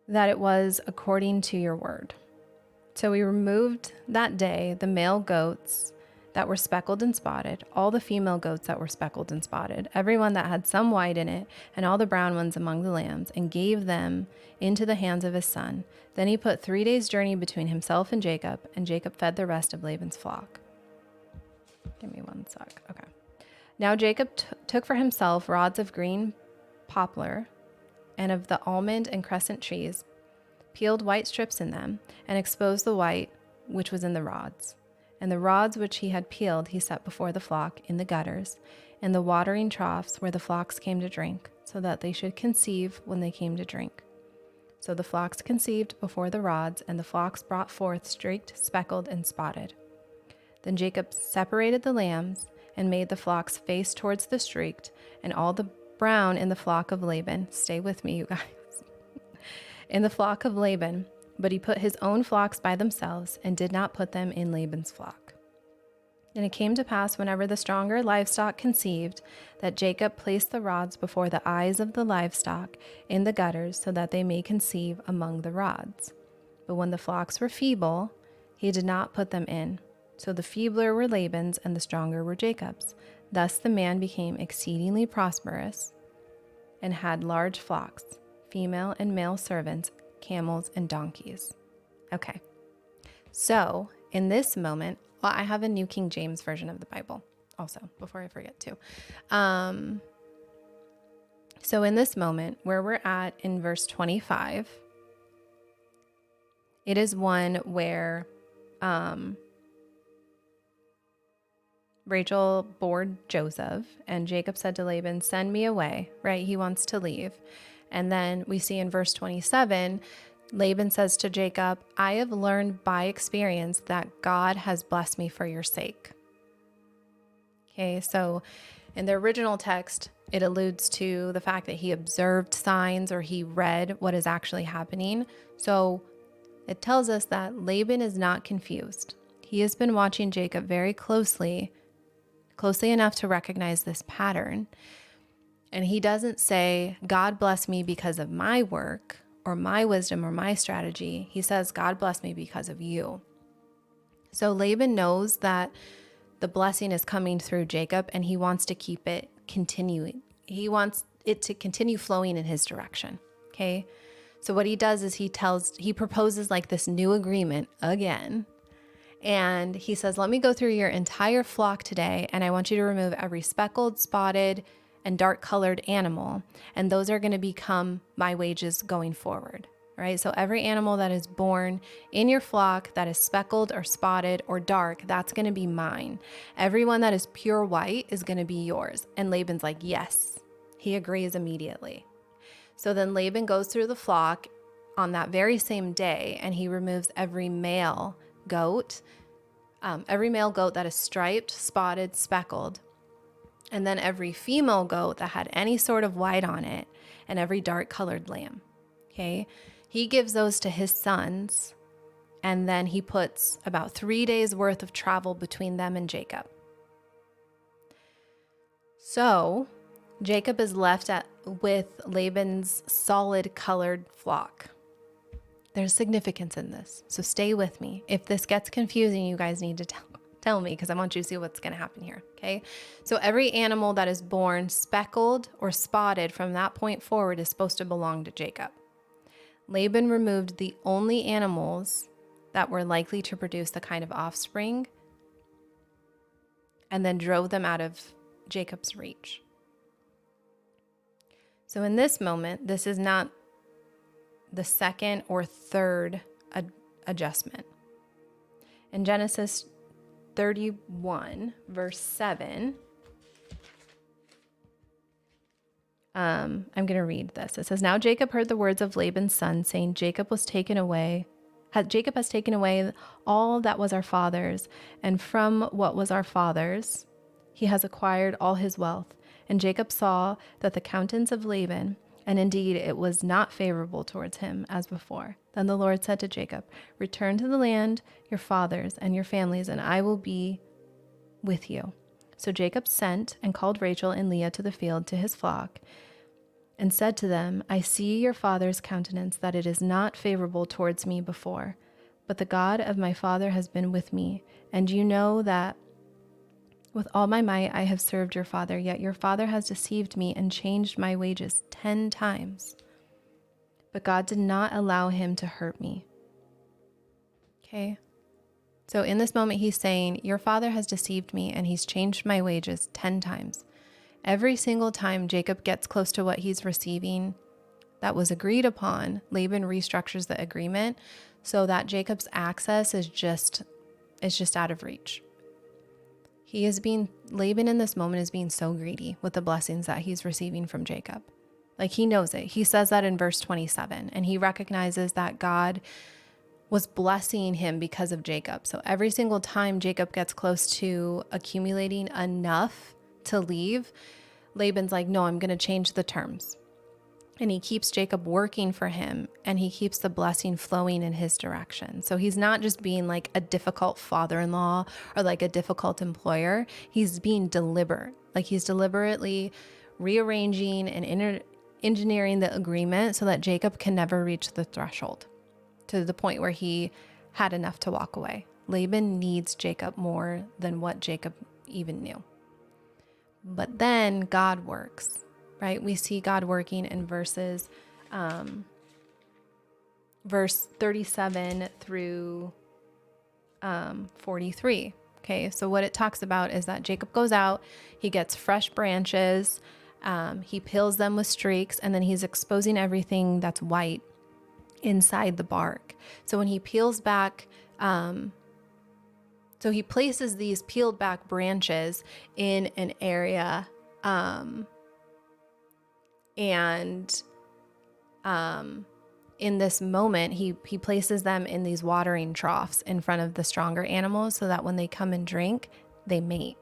that it was according to your word. So we removed that day the male goats that were speckled and spotted, all the female goats that were speckled and spotted, every one that had some white in it, and all the brown ones among the lambs, and gave them into the hands of his son. Then he put 3 days' journey between himself and Jacob fed the rest of Laban's flock. Give me one sec. Okay. Now Jacob took for himself rods of green poplar and of the almond and crescent trees, peeled white strips in them, and exposed the white which was in the rods. And the rods which he had peeled he set before the flock in the gutters, in the watering troughs where the flocks came to drink, so that they should conceive when they came to drink. So the flocks conceived before the rods, and the flocks brought forth streaked, speckled, and spotted. Then Jacob separated the lambs, and made the flocks face towards the streaked, and all the brown in the flock of Laban. Stay with me, you guys. In the flock of Laban, but he put his own flocks by themselves, and did not put them in Laban's flock. And it came to pass, whenever the stronger livestock conceived, that Jacob placed the rods before the eyes of the livestock in the gutters, so that they may conceive among the rods. But when the flocks were feeble, he did not put them in. So the feebler were Laban's and the stronger were Jacob's. Thus the man became exceedingly prosperous and had large flocks, female and male servants, camels and donkeys. Okay. So in this moment, well, I have a New King James Version of the Bible also, before I forget to. So in this moment where we're at in verse 25, it is one where Rachel bore Joseph, and Jacob said to Laban, send me away, right? He wants to leave. And then we see in verse 27, Laban says to Jacob, I have learned by experience that God has blessed me for your sake. Okay, so in the original text, it alludes to the fact that he observed signs or he read what is actually happening. So it tells us that Laban is not confused. He has been watching Jacob very closely enough to recognize this pattern. And he doesn't say, God bless me because of my work or my wisdom or my strategy. He says, God bless me because of you. So Laban knows that the blessing is coming through Jacob, and he wants to keep it continuing. He wants it to continue flowing in his direction. Okay. So what he does is he proposes like this new agreement again. And he says, let me go through your entire flock today, and I want you to remove every speckled, spotted, and dark colored animal. And those are going to become my wages going forward. Right? So every animal that is born in your flock that is speckled or spotted or dark, that's going to be mine. Everyone that is pure white is going to be yours. And Laban's like, yes. He agrees immediately. So then Laban goes through the flock on that very same day, and he removes every male goat that is striped, spotted, speckled, and then every female goat that had any sort of white on it, and every dark colored lamb. Okay. He gives those to his sons, and then he puts about 3 days worth of travel between them and Jacob. So Jacob is left with Laban's solid colored flock. There's significance in this, so stay with me. If this gets confusing, you guys need to tell me, because I want you to see what's going to happen here, okay? So every animal that is born speckled or spotted from that point forward is supposed to belong to Jacob. Laban removed the only animals that were likely to produce the kind of offspring and then drove them out of Jacob's reach. So in this moment, this is not the second or third adjustment. In Genesis 31, verse 7, I'm going to read this. It says, now Jacob heard the words of Laban's son, saying, Jacob has taken away all that was our father's, and from what was our father's, he has acquired all his wealth. And Jacob saw that the countenance of Laban, and indeed it was not favorable towards him as before. Then the Lord said to Jacob, return to the land, your fathers and your families, and I will be with you. So Jacob sent and called Rachel and Leah to the field to his flock, and said to them, I see your father's countenance, that it is not favorable towards me before, but the God of my father has been with me, and you know that with all my might I have served your father, yet your father has deceived me and changed my wages 10 times. But God did not allow him to hurt me. Okay. So in this moment, he's saying, your father has deceived me and he's changed my wages 10 times. Every single time Jacob gets close to what he's receiving that was agreed upon, Laban restructures the agreement so that Jacob's access is just out of reach. Laban in this moment is being so greedy with the blessings that he's receiving from Jacob. Like, he knows it. He says that in verse 27, and he recognizes that God was blessing him because of Jacob. So every single time Jacob gets close to accumulating enough to leave, Laban's like, no, I'm going to change the terms. And he keeps Jacob working for him, and he keeps the blessing flowing in his direction. So he's not just being like a difficult father-in-law or like a difficult employer. He's being deliberate. Like, he's deliberately rearranging and engineering the agreement so that Jacob can never reach the threshold. to the point where he had enough to walk away. Laban needs Jacob more than what Jacob even knew. But then God works, right? We see God working in verse 37 through 43. Okay, so what it talks about is that Jacob goes out, he gets fresh branches, he peels them with streaks, and then he's exposing everything that's white inside the bark. So when he peels back, so he places these peeled back branches in an area, in this moment, he places them in these watering troughs in front of the stronger animals so that when they come and drink, they mate.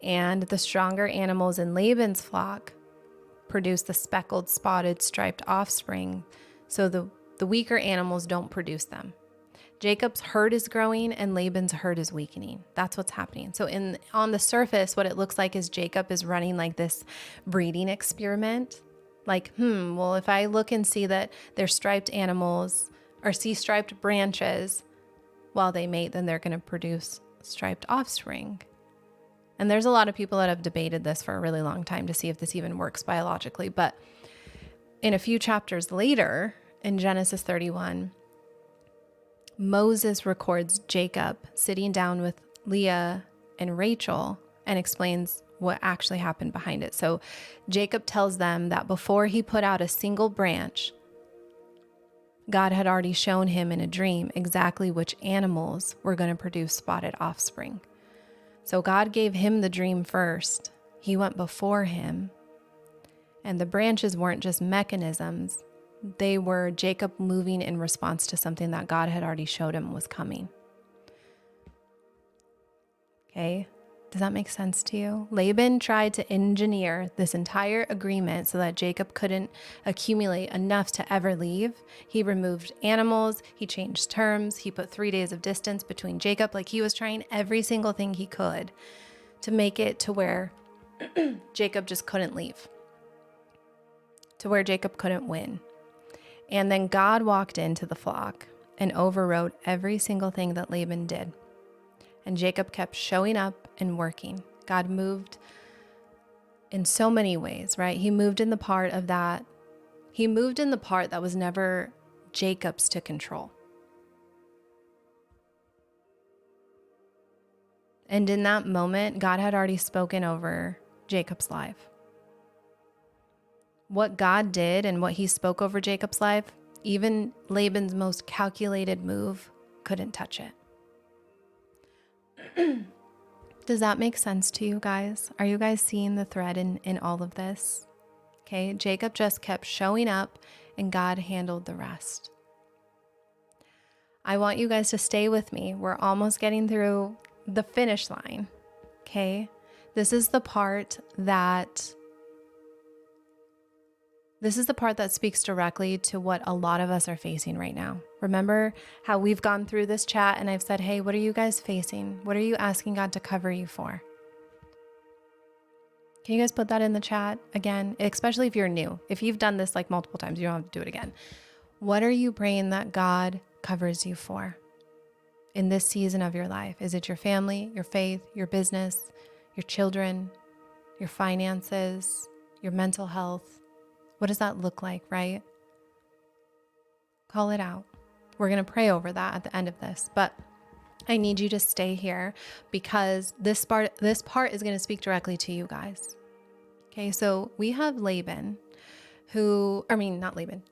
And the stronger animals in Laban's flock produce the speckled, spotted, striped offspring, so the weaker animals don't produce them. Jacob's herd is growing and Laban's herd is weakening. That's what's happening. So on the surface, what it looks like is Jacob is running like this breeding experiment. Like, well, if I look and see that they're striped animals or see striped branches while they mate, then they're going to produce striped offspring. And there's a lot of people that have debated this for a really long time to see if this even works biologically. But in a few chapters later, in Genesis 31, Moses records Jacob sitting down with Leah and Rachel and explains what actually happened behind it. So Jacob tells them that before he put out a single branch, God had already shown him in a dream exactly which animals were going to produce spotted offspring. So God gave him the dream first. He went before him. And the branches weren't just mechanisms. They were Jacob moving in response to something that God had already showed him was coming. Okay, does that make sense to you? Laban tried to engineer this entire agreement so that Jacob couldn't accumulate enough to ever leave. He removed animals, he changed terms, he put 3 days of distance between Jacob. Like, he was trying every single thing he could to make it to where Jacob just couldn't leave, to where Jacob couldn't win. And then God walked into the flock and overrode every single thing that Laban did. And Jacob kept showing up and working. God moved in so many ways, right? He moved in the part that was never Jacob's to control. And in that moment, God had already spoken over Jacob's life. What God did and what he spoke over Jacob's life, even Laban's most calculated move couldn't touch it. Does that make sense to you guys? Are you guys seeing the thread in all of this? Okay, Jacob just kept showing up and God handled the rest. I want you guys to stay with me. We're almost getting through the finish line. Okay, this is the part that speaks directly to what a lot of us are facing right now. Remember how we've gone through this chat and I've said, hey, what are you guys facing? What are you asking God to cover you for? Can you guys put that in the chat again? Especially if you're new. If you've done this like multiple times, you don't have to do it again. What are you praying that God covers you for in this season of your life? Is it your family, your faith, your business, your children, your finances, your mental health? What does that look like, right? Call it out. We're going to pray over that at the end of this, but I need you to stay here because this part is going to speak directly to you guys. Okay, so we have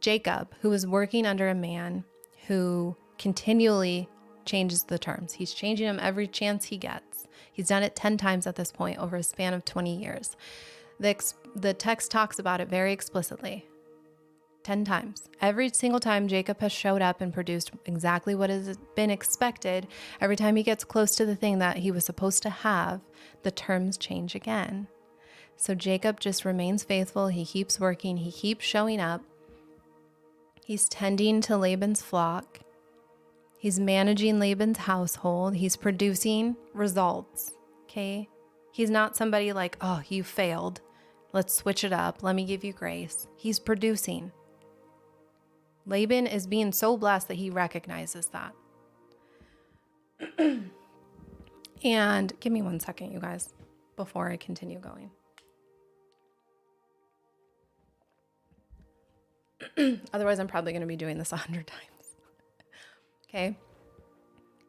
Jacob, who is working under a man who continually changes the terms. He's changing them every chance he gets. He's done it 10 times at this point over a span of 20 years. The text talks about it very explicitly. 10 times. Every single time Jacob has showed up and produced exactly what has been expected, every time he gets close to the thing that he was supposed to have, the terms change again. So Jacob just remains faithful. He keeps working. He keeps showing up. He's tending to Laban's flock. He's managing Laban's household. He's producing results. Okay? He's not somebody like, oh, you failed. Let's switch it up. Let me give you grace. He's producing. Laban is being so blessed that he recognizes that. And give me 1 second, you guys, before I continue going. Otherwise, I'm probably going to be doing this 100 times. Okay.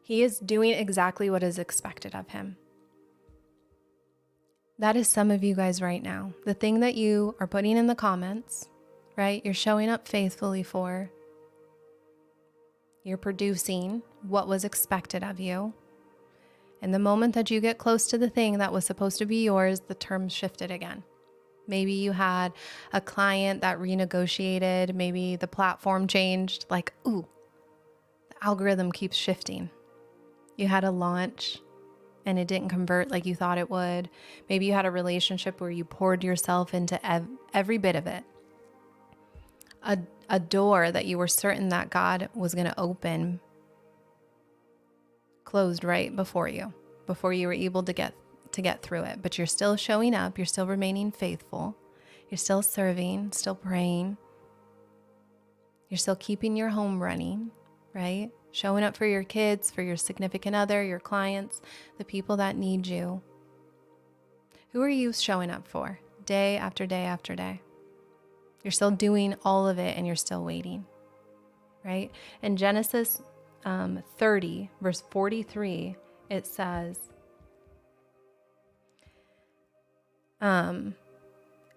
He is doing exactly what is expected of him. That is some of you guys right now. The thing that you are putting in the comments, right? You're showing up faithfully for. You're producing what was expected of you. And the moment that you get close to the thing that was supposed to be yours, the terms shifted again. Maybe you had a client that renegotiated. Maybe the platform changed. Like, ooh, the algorithm keeps shifting. You had a launch and it didn't convert like you thought it would. Maybe you had a relationship where you poured yourself into every bit of it. A door that you were certain that God was going to open closed right before you were able to get through it. But you're still showing up. You're still remaining faithful. You're still serving, still praying. You're still keeping your home running, right? Showing up for your kids, for your significant other, your clients, the people that need you. Who are you showing up for? Day after day after day. You're still doing all of it and you're still waiting, right? In Genesis 30, verse 43, it says, and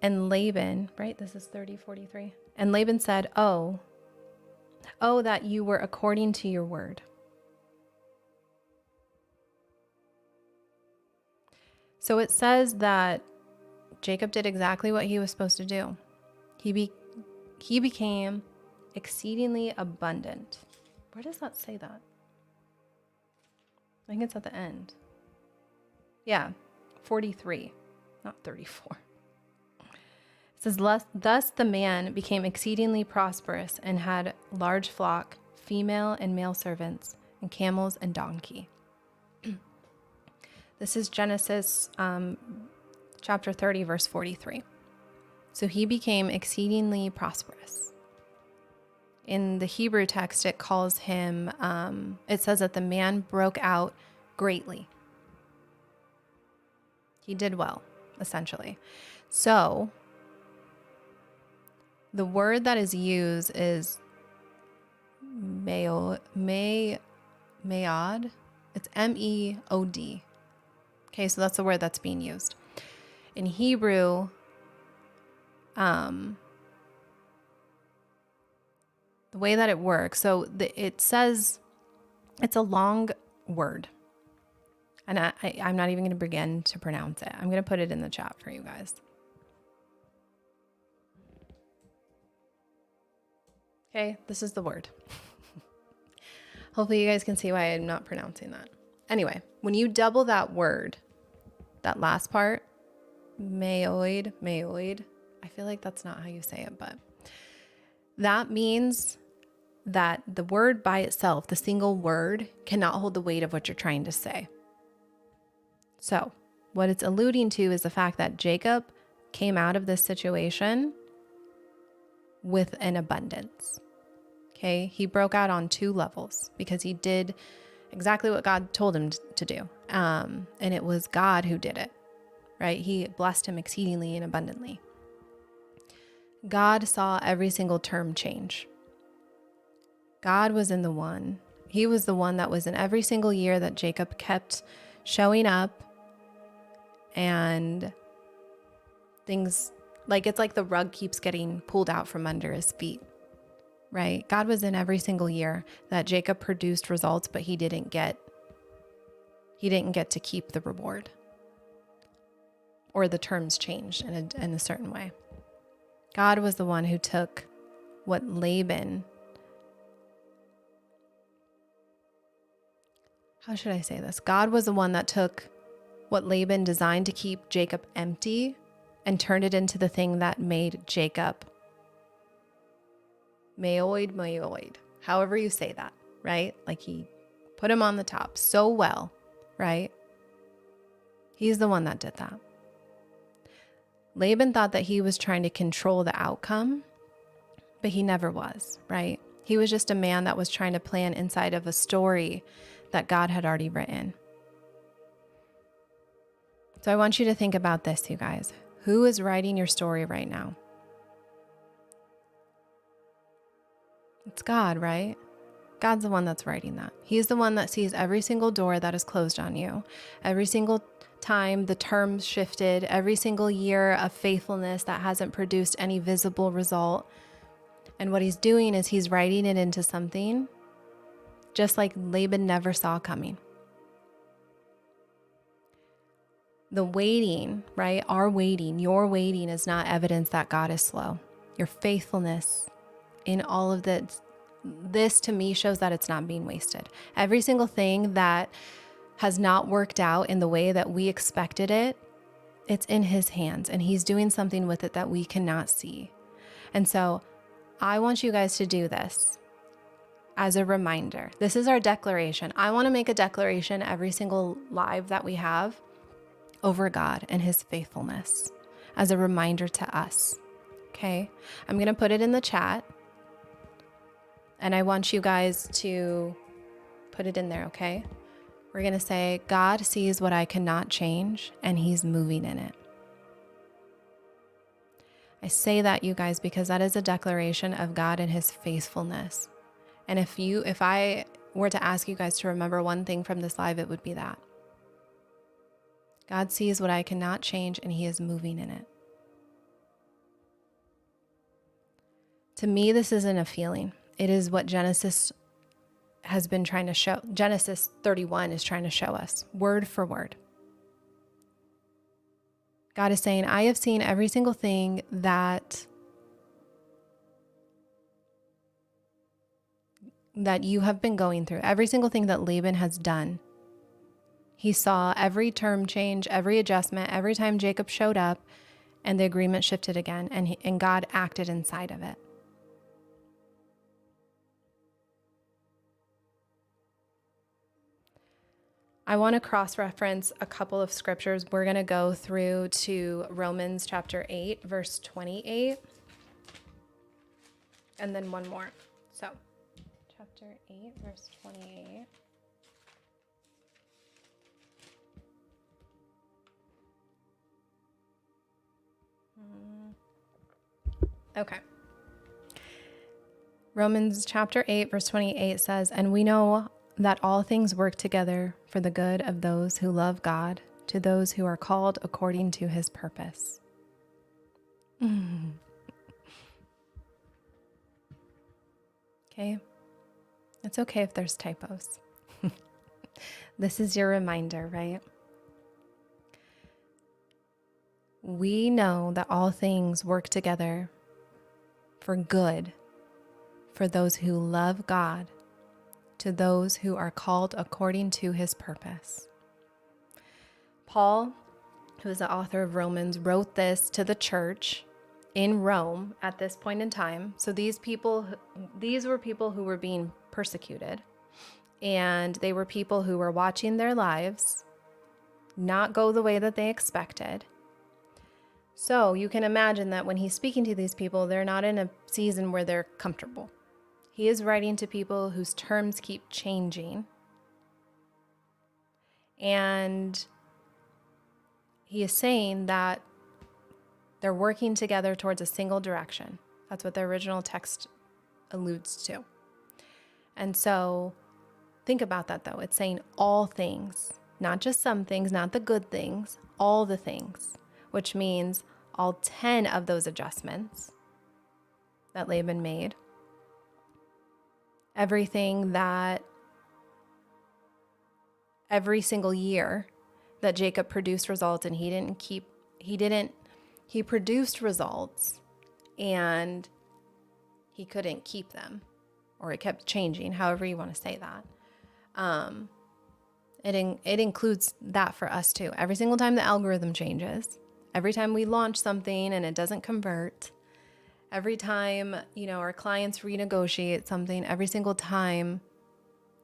Laban, right? This is 30:43. And Laban said, Oh, that you were according to your word. So it says that Jacob did exactly what he was supposed to do. He became exceedingly abundant. Where does that say that? I think it's at the end. Yeah, 43, not 34. It says, Thus the man became exceedingly prosperous and had large flock, female and male servants, and camels and donkey. This is Genesis chapter 30, verse 43. So he became exceedingly prosperous. In the Hebrew text, it calls him, it says that the man broke out greatly. He did well, essentially. So the word that is used is meod. It's MEOD. Okay, so that's the word that's being used. In Hebrew, the way that it works, so it says it's a long word. And I'm not even going to begin to pronounce it. I'm going to put it in the chat for you guys. Okay, this is the word. Hopefully you guys can see why I'm not pronouncing that. Anyway, when you double that word, that last part, meoid, I feel like that's not how you say it, but that means that the word by itself, the single word, cannot hold the weight of what you're trying to say. So what it's alluding to is the fact that Jacob came out of this situation with an abundance. Okay, he broke out on 2 levels because he did exactly what God told him to do. And it was God who did it, right? He blessed him exceedingly and abundantly. God saw every single term change. God was in the one. He was the one that was in every single year that Jacob kept showing up, and things like, it's like the rug keeps getting pulled out from under his feet, right? God was in every single year that Jacob produced results, but he didn't get to keep the reward, or the terms changed in a certain way. God was the one who took what Laban, how should I say this? God was the one that took what Laban designed to keep Jacob empty and turned it into the thing that made Jacob meoid, however you say that, right? Like he put him on the top so well, right? He's the one that did that. Laban thought that he was trying to control the outcome, but he never was, right? He was just a man that was trying to plan inside of a story that God had already written. So I want you to think about this, you guys. Who is writing your story right now? It's God, right? God's the one that's writing that. He's the one that sees every single door that is closed on you. Every single time the terms shifted, every single year of faithfulness that hasn't produced any visible result. And what he's doing is he's writing it into something just like Laban never saw coming. The waiting, right? Our waiting, your waiting is not evidence that God is slow. Your faithfulness in all of this to me shows that it's not being wasted. Every single thing that has not worked out in the way that we expected it, it's in his hands and he's doing something with it that we cannot see. And so I want you guys to do this as a reminder. This is our declaration. I want to make a declaration every single live that we have over God and his faithfulness as a reminder to us. Okay? I'm going to put it in the chat and I want you guys to put it in there, okay? We're going to say, God sees what I cannot change and he's moving in it. I say that, you guys, because that is a declaration of God and his faithfulness. And if I were to ask you guys to remember one thing from this live, it would be that. God sees what I cannot change and he is moving in it. To me, this isn't a feeling. It is what Genesis has been trying to show. Genesis 31 is trying to show us word for word. God is saying, I have seen every single thing that you have been going through, every single thing that Laban has done. He saw every term change, every adjustment, every time Jacob showed up and the agreement shifted again, and God acted inside of it. I want to cross-reference a couple of scriptures. We're going to go through to Romans chapter 8, verse 28, and then one more. So, chapter 8, verse 28. Okay. Romans chapter 8, verse 28 says, and we know that all things work together for the good of those who love God, to those who are called according to his purpose. Okay? It's okay if there's typos. This is your reminder, right? We know that all things work together for good for those who love God, to those who are called according to his purpose. Paul, who is the author of Romans, wrote this to the church in Rome at this point in time. So these were people who were being persecuted, and they were people who were watching their lives not go the way that they expected. So you can imagine that when he's speaking to these people, they're not in a season where they're comfortable. He is writing to people whose terms keep changing. And he is saying that they're working together towards a single direction. That's what the original text alludes to. And so think about that, though. It's saying all things, not just some things, not the good things, all the things, which means all 10 of those adjustments that Laban made. Everything that every single year that Jacob produced results and he produced results and he couldn't keep them, or it kept changing, however you want to say that. It includes that for us too. Every single time the algorithm changes, every time we launch something and it doesn't convert, every time, our clients renegotiate something, every single time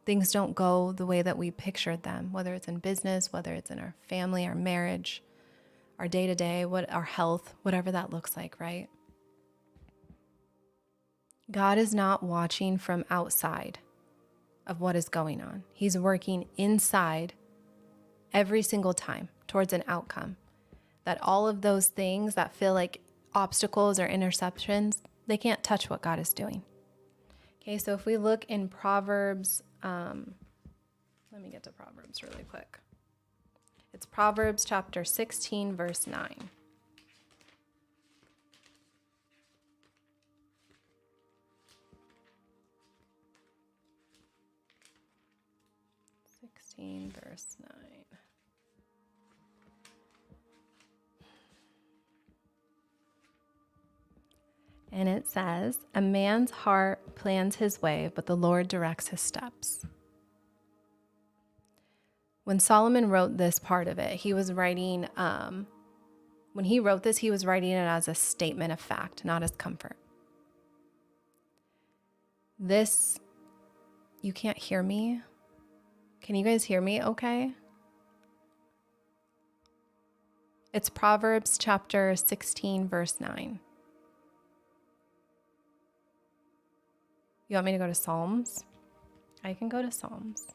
things don't go the way that we pictured them, whether it's in business, whether it's in our family, our marriage, our day-to-day, our health, whatever that looks like, right? God is not watching from outside of what is going on. He's working inside every single time towards an outcome. That all of those things that feel like obstacles or interceptions, they can't touch what God is doing. Okay, so if we look in Proverbs, let me get to Proverbs really quick. It's Proverbs chapter 16, verse 9. 16, verse 9. And it says, "A man's heart plans his way, but the Lord directs his steps." When Solomon wrote this part of it, he was writing, when he wrote this, he was writing it as a statement of fact, not as comfort. This, you can't hear me? Can you guys hear me okay? It's Proverbs chapter 16, verse 9. You want me to go to Psalms? I can go to Psalms.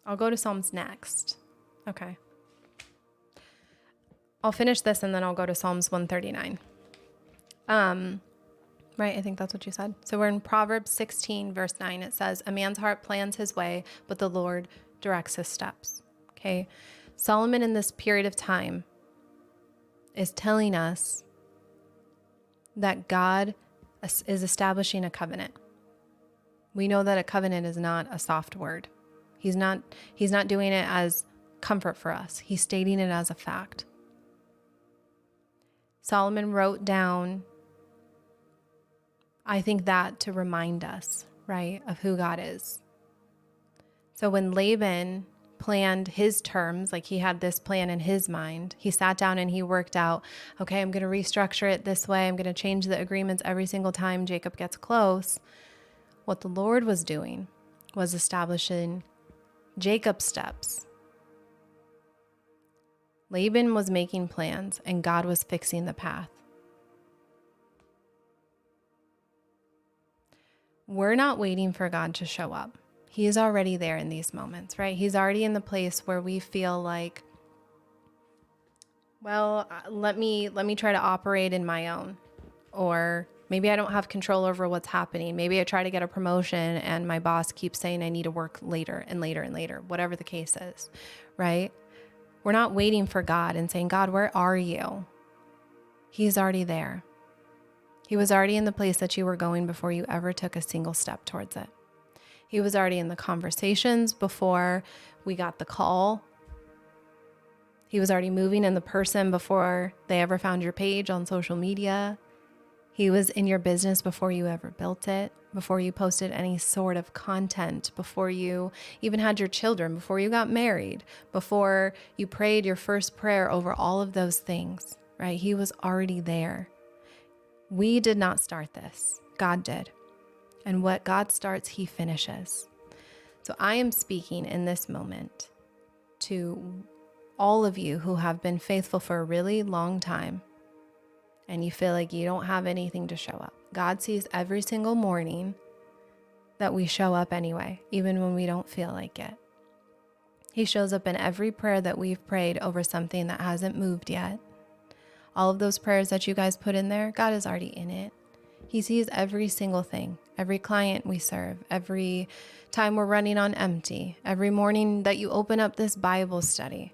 I'll go to Psalms next. Okay. I'll finish this and then I'll go to Psalms 139. Right, I think that's what you said. So we're in Proverbs 16, verse 9. It says, "A man's heart plans his way, but the Lord directs his steps." Okay. Solomon in this period of time is telling us that God is establishing a covenant. We know that a covenant is not a soft word. He's not doing it as comfort for us. He's stating it as a fact. Solomon wrote down, I think, that to remind us, right, of who God is. So when Laban planned his terms, like he had this plan in his mind, he sat down and he worked out, okay, I'm going to restructure it this way. I'm going to change the agreements every single time Jacob gets close. What the Lord was doing was establishing Jacob's steps. Laban was making plans and God was fixing the path. We're not waiting for God to show up. He's already there in these moments, right? He's already in the place where we feel like, well, let me try to operate in my own. Or maybe I don't have control over what's happening. Maybe I try to get a promotion and my boss keeps saying I need to work later and later and later, whatever the case is, right? We're not waiting for God and saying, God, where are you? He's already there. He was already in the place that you were going before you ever took a single step towards it. He was already in the conversations before we got the call. He was already moving in the person before they ever found your page on social media. He was in your business before you ever built it, before you posted any sort of content, before you even had your children, before you got married, before you prayed your first prayer over all of those things, right? He was already there. We did not start this. God did. And what God starts, he finishes. So I am speaking in this moment to all of you who have been faithful for a really long time and you feel like you don't have anything to show up. God sees every single morning that we show up anyway, even when we don't feel like it. He shows up in every prayer that we've prayed over something that hasn't moved yet. All of those prayers that you guys put in there, God is already in it. He sees every single thing, every client we serve, every time we're running on empty, every morning that you open up this Bible study.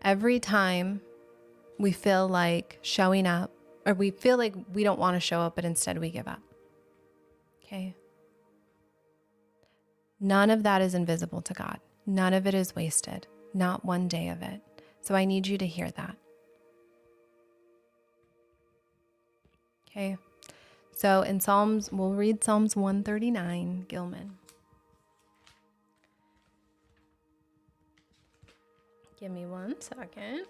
Every time we feel like showing up, or we feel like we don't want to show up, but instead we give up. Okay? None of that is invisible to God. None of it is wasted. Not one day of it. So I need you to hear that. Okay. So in Psalms, we'll read Psalms 139, Gilman. Give me 1 second.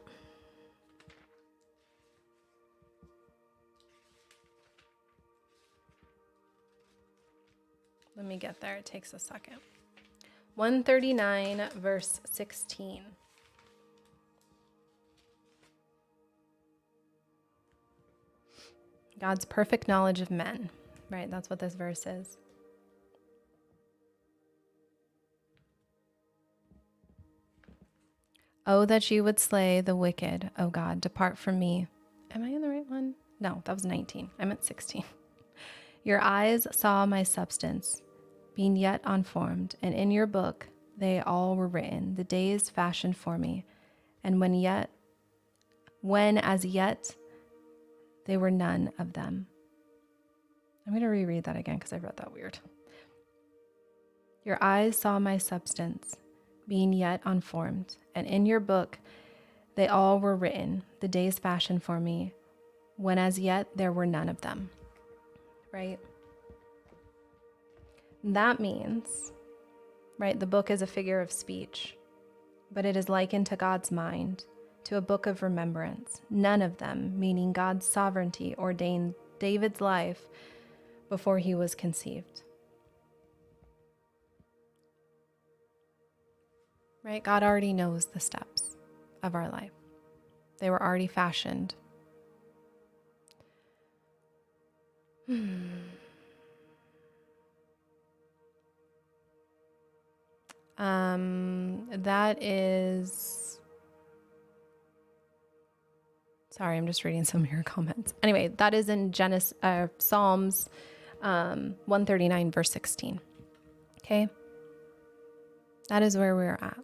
Let me get there. It takes a second. 139, verse 16. God's perfect knowledge of men, right? That's what this verse is. Oh, that you would slay the wicked, O God, depart from me. Am I in the right one? No, that was 19. I meant 16. Your eyes saw my substance, being yet unformed, and in your book they all were written, the days fashioned for me, and when as yet they were none of them. I'm going to reread that again because I read that weird. Your eyes saw my substance, being yet unformed, and in your book they all were written, the days fashioned for me, when as yet there were none of them. Right? That means, right, the book is a figure of speech, but it is likened to God's mind, to a book of remembrance. None of them, meaning God's sovereignty, ordained David's life before he was conceived. Right? God already knows the steps of our life. They were already fashioned. That is... Sorry, I'm just reading some of your comments. Anyway, that is in Psalms 139, verse 16. Okay? That is where we're at.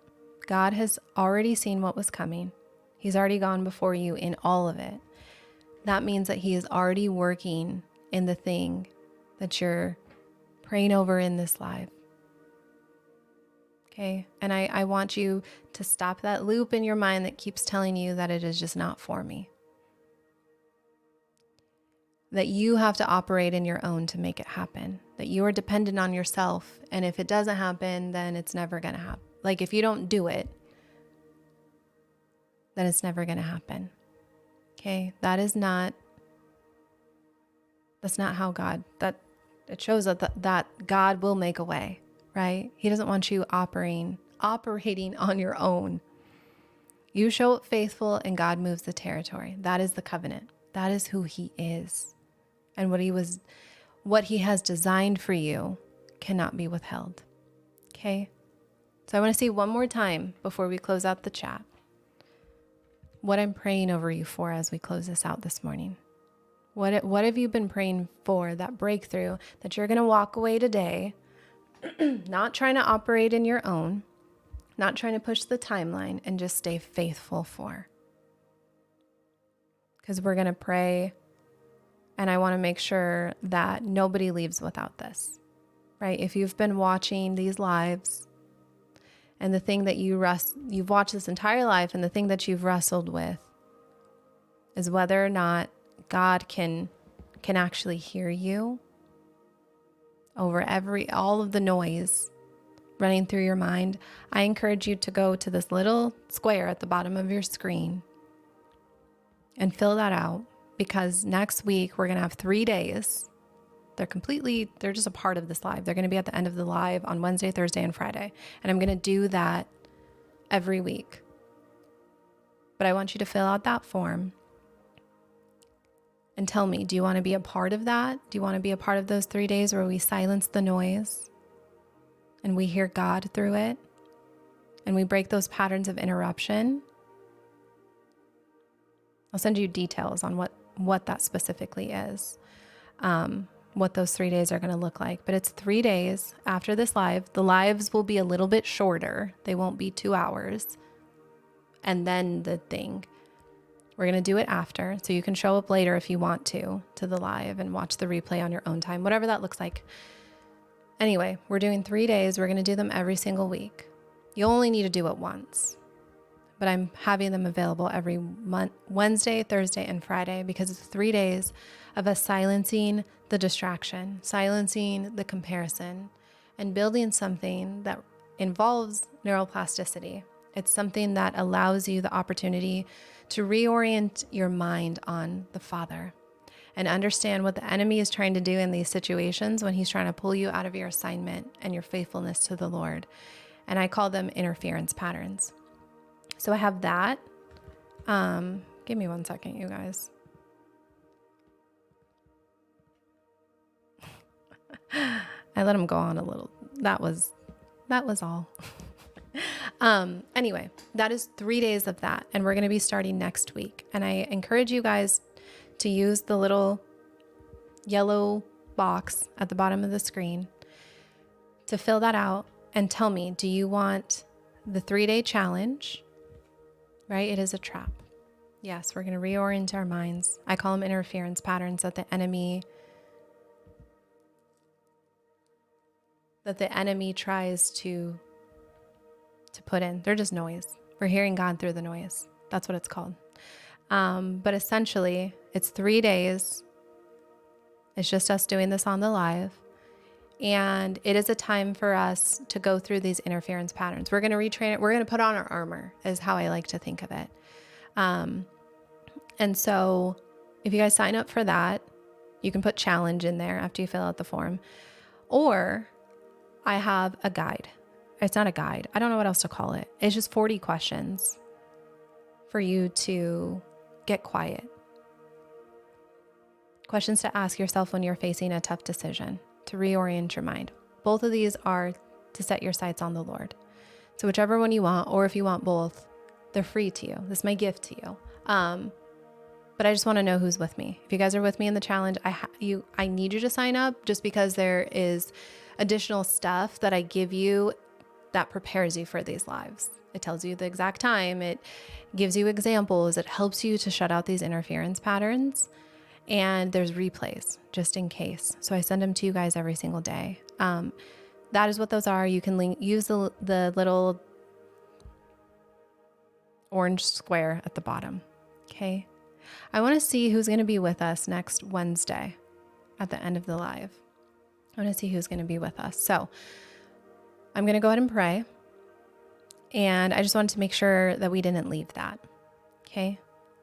God has already seen what was coming. He's already gone before you in all of it. That means that he is already working in the thing that you're praying over in this live. Okay? And I want you to stop that loop in your mind that keeps telling you that it is just not for me. That you have to operate in your own to make it happen. That you are dependent on yourself. And if it doesn't happen, then it's never going to happen. Like if you don't do it, then it's never going to happen. Okay? That's not how it shows that God will make a way, right? He doesn't want you operating on your own. You show up faithful and God moves the territory. That is the covenant. That is who he is. And what he has designed for you cannot be withheld. Okay? So I want to see one more time before we close out the chat what I'm praying over you for as we close this out this morning. What have you been praying for, that breakthrough that you're going to walk away today, not trying to operate in your own, not trying to push the timeline, and just stay faithful for? Because we're going to pray, and I want to make sure that nobody leaves without this, right? If you've been watching these lives, and the thing that you've watched this entire life, and the thing that you've wrestled with is whether or not God can actually hear you over all of the noise running through your mind, I encourage you to go to this little square at the bottom of your screen and fill that out, because next week we're going to have 3 days. They're just a part of this live. They're going to be at the end of the live on Wednesday, Thursday, and Friday. And I'm going to do that every week. But I want you to fill out that form and tell me, do you want to be a part of that? Do you want to be a part of those 3 days where we silence the noise and we hear God through it and we break those patterns of interruption? I'll send you details on what that specifically is. What those 3 days are going to look like. But it's 3 days after this live. The lives will be a little bit shorter. They won't be 2 hours. And then the thing. We're going to do it after. So you can show up later if you want to the live and watch the replay on your own time, whatever that looks like. Anyway, we're doing 3 days. We're going to do them every single week. You only need to do it once. But I'm having them available every Wednesday, Thursday, and Friday, because it's 3 days of us silencing the distraction, silencing the comparison, and building something that involves neuroplasticity. It's something that allows you the opportunity to reorient your mind on the Father and understand what the enemy is trying to do in these situations when he's trying to pull you out of your assignment and your faithfulness to the Lord. and I call them interference patterns. So I have that. Give me 1 second, you guys. I let him go on a little. That was all. Anyway, that is 3 days of that. And we're going to be starting next week. And I encourage you guys to use the little yellow box at the bottom of the screen to fill that out and tell me, do you want the 3-day challenge? Right? It is a trap. Yes, we're going to reorient our minds. I call them interference patterns that the enemy tries to put in. They're just noise. We're hearing God through the noise. That's what it's called. But essentially, it's 3 days. It's just us doing this on the live. And it is a time for us to go through these interference patterns. We're going to retrain it. We're going to put on our armor, is how I like to think of it. And so if you guys sign up for that, you can put challenge in there after you fill out the form. Or I have a guide. It's not a guide. I don't know what else to call it. It's just 40 questions for you to get quiet. Questions to ask yourself when you're facing a tough decision, to reorient your mind. Both of these are to set your sights on the Lord. So whichever one you want, or if you want both, they're free to you. This is my gift to you. But I just want to know who's with me. If you guys are with me in the challenge, I need you to sign up, just because there is additional stuff that I give you that prepares you for these lives. It tells you the exact time. It gives you examples. It helps you to shut out these interference patterns. And there's replays just in case. So I send them to you guys every single day. That is what those are. You can use the little orange square at the bottom. Okay. I want to see who's going to be with us next Wednesday at the end of the live. I want to see who's going to be with us. So I'm going to go ahead and pray. And I just wanted to make sure that we didn't leave that. Okay.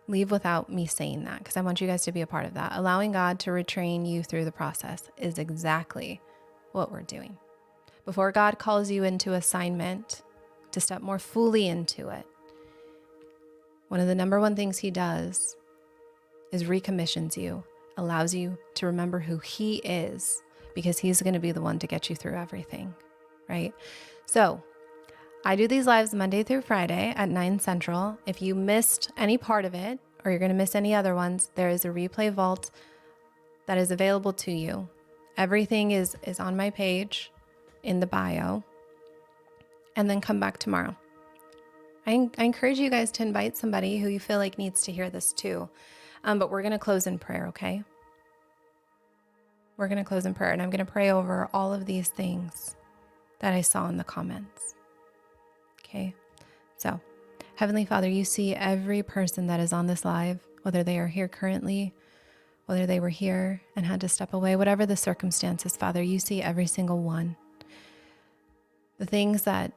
Leave without me saying that, because I want you guys to be a part of that. Allowing God to retrain you through the process is exactly what we're doing. Before God calls you into assignment, to step more fully into it, one of the number one things he does is recommissions you, allows you to remember who he is, because he's going to be the one to get you through everything, right? So I do these lives Monday through Friday at 9 Central. If you missed any part of it, or you're going to miss any other ones, there is a replay vault that is available to you. Everything is on my page in the bio. And then come back tomorrow. I encourage you guys to invite somebody who you feel like needs to hear this too. But we're going to close in prayer, okay? We're going to close in prayer, and I'm going to pray over all of these things that I saw in the comments. Okay? So, Heavenly Father, you see every person that is on this live, whether they are here currently, whether they were here and had to step away, whatever the circumstances, Father, you see every single one. The things that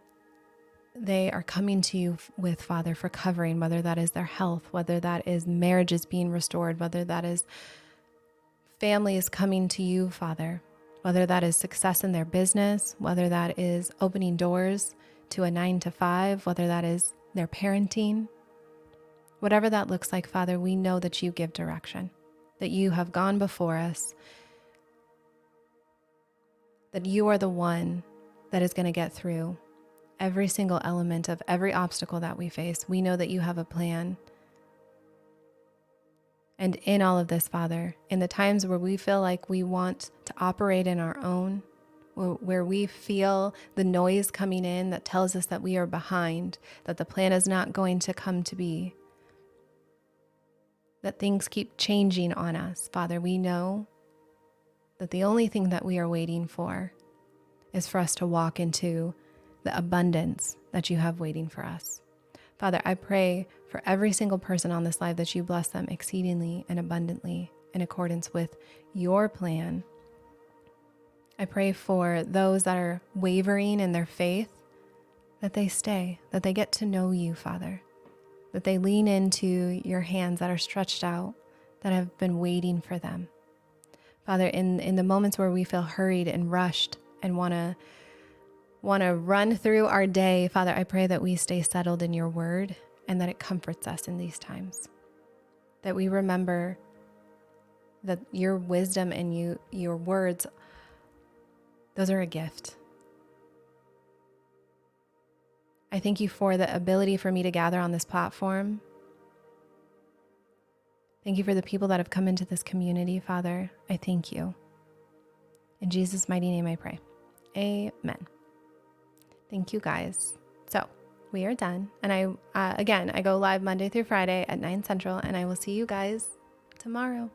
they are coming to you with, Father, for covering, whether that is their health, whether that is marriages being restored, whether that is families coming to you, Father, whether that is success in their business, whether that is opening doors to a 9 to 5, whether that is their parenting, whatever that looks like, Father, we know that you give direction, that you have gone before us, that you are the one that is going to get through every single element of every obstacle that we face. We know that you have a plan. And in all of this, Father, in the times where we feel like we want to operate in our own, where we feel the noise coming in that tells us that we are behind, that the plan is not going to come to be, that things keep changing on us, Father, we know that the only thing that we are waiting for is for us to walk into the abundance that you have waiting for us. Father, I pray for every single person on this live that you bless them exceedingly and abundantly in accordance with your plan. I pray for those that are wavering in their faith, that they stay, that they get to know you, Father, that they lean into your hands that are stretched out, that have been waiting for them. Father, in the moments where we feel hurried and rushed and want to want to run through our day, Father, I pray that we stay settled in your word and that it comforts us in these times. That we remember that your wisdom and your words, those are a gift. I thank you for the ability for me to gather on this platform. Thank you for the people that have come into this community, Father. I thank you. In Jesus' mighty name I pray. Amen. Thank you, guys. So we are done. And I go live Monday through Friday at 9 Central, and I will see you guys tomorrow.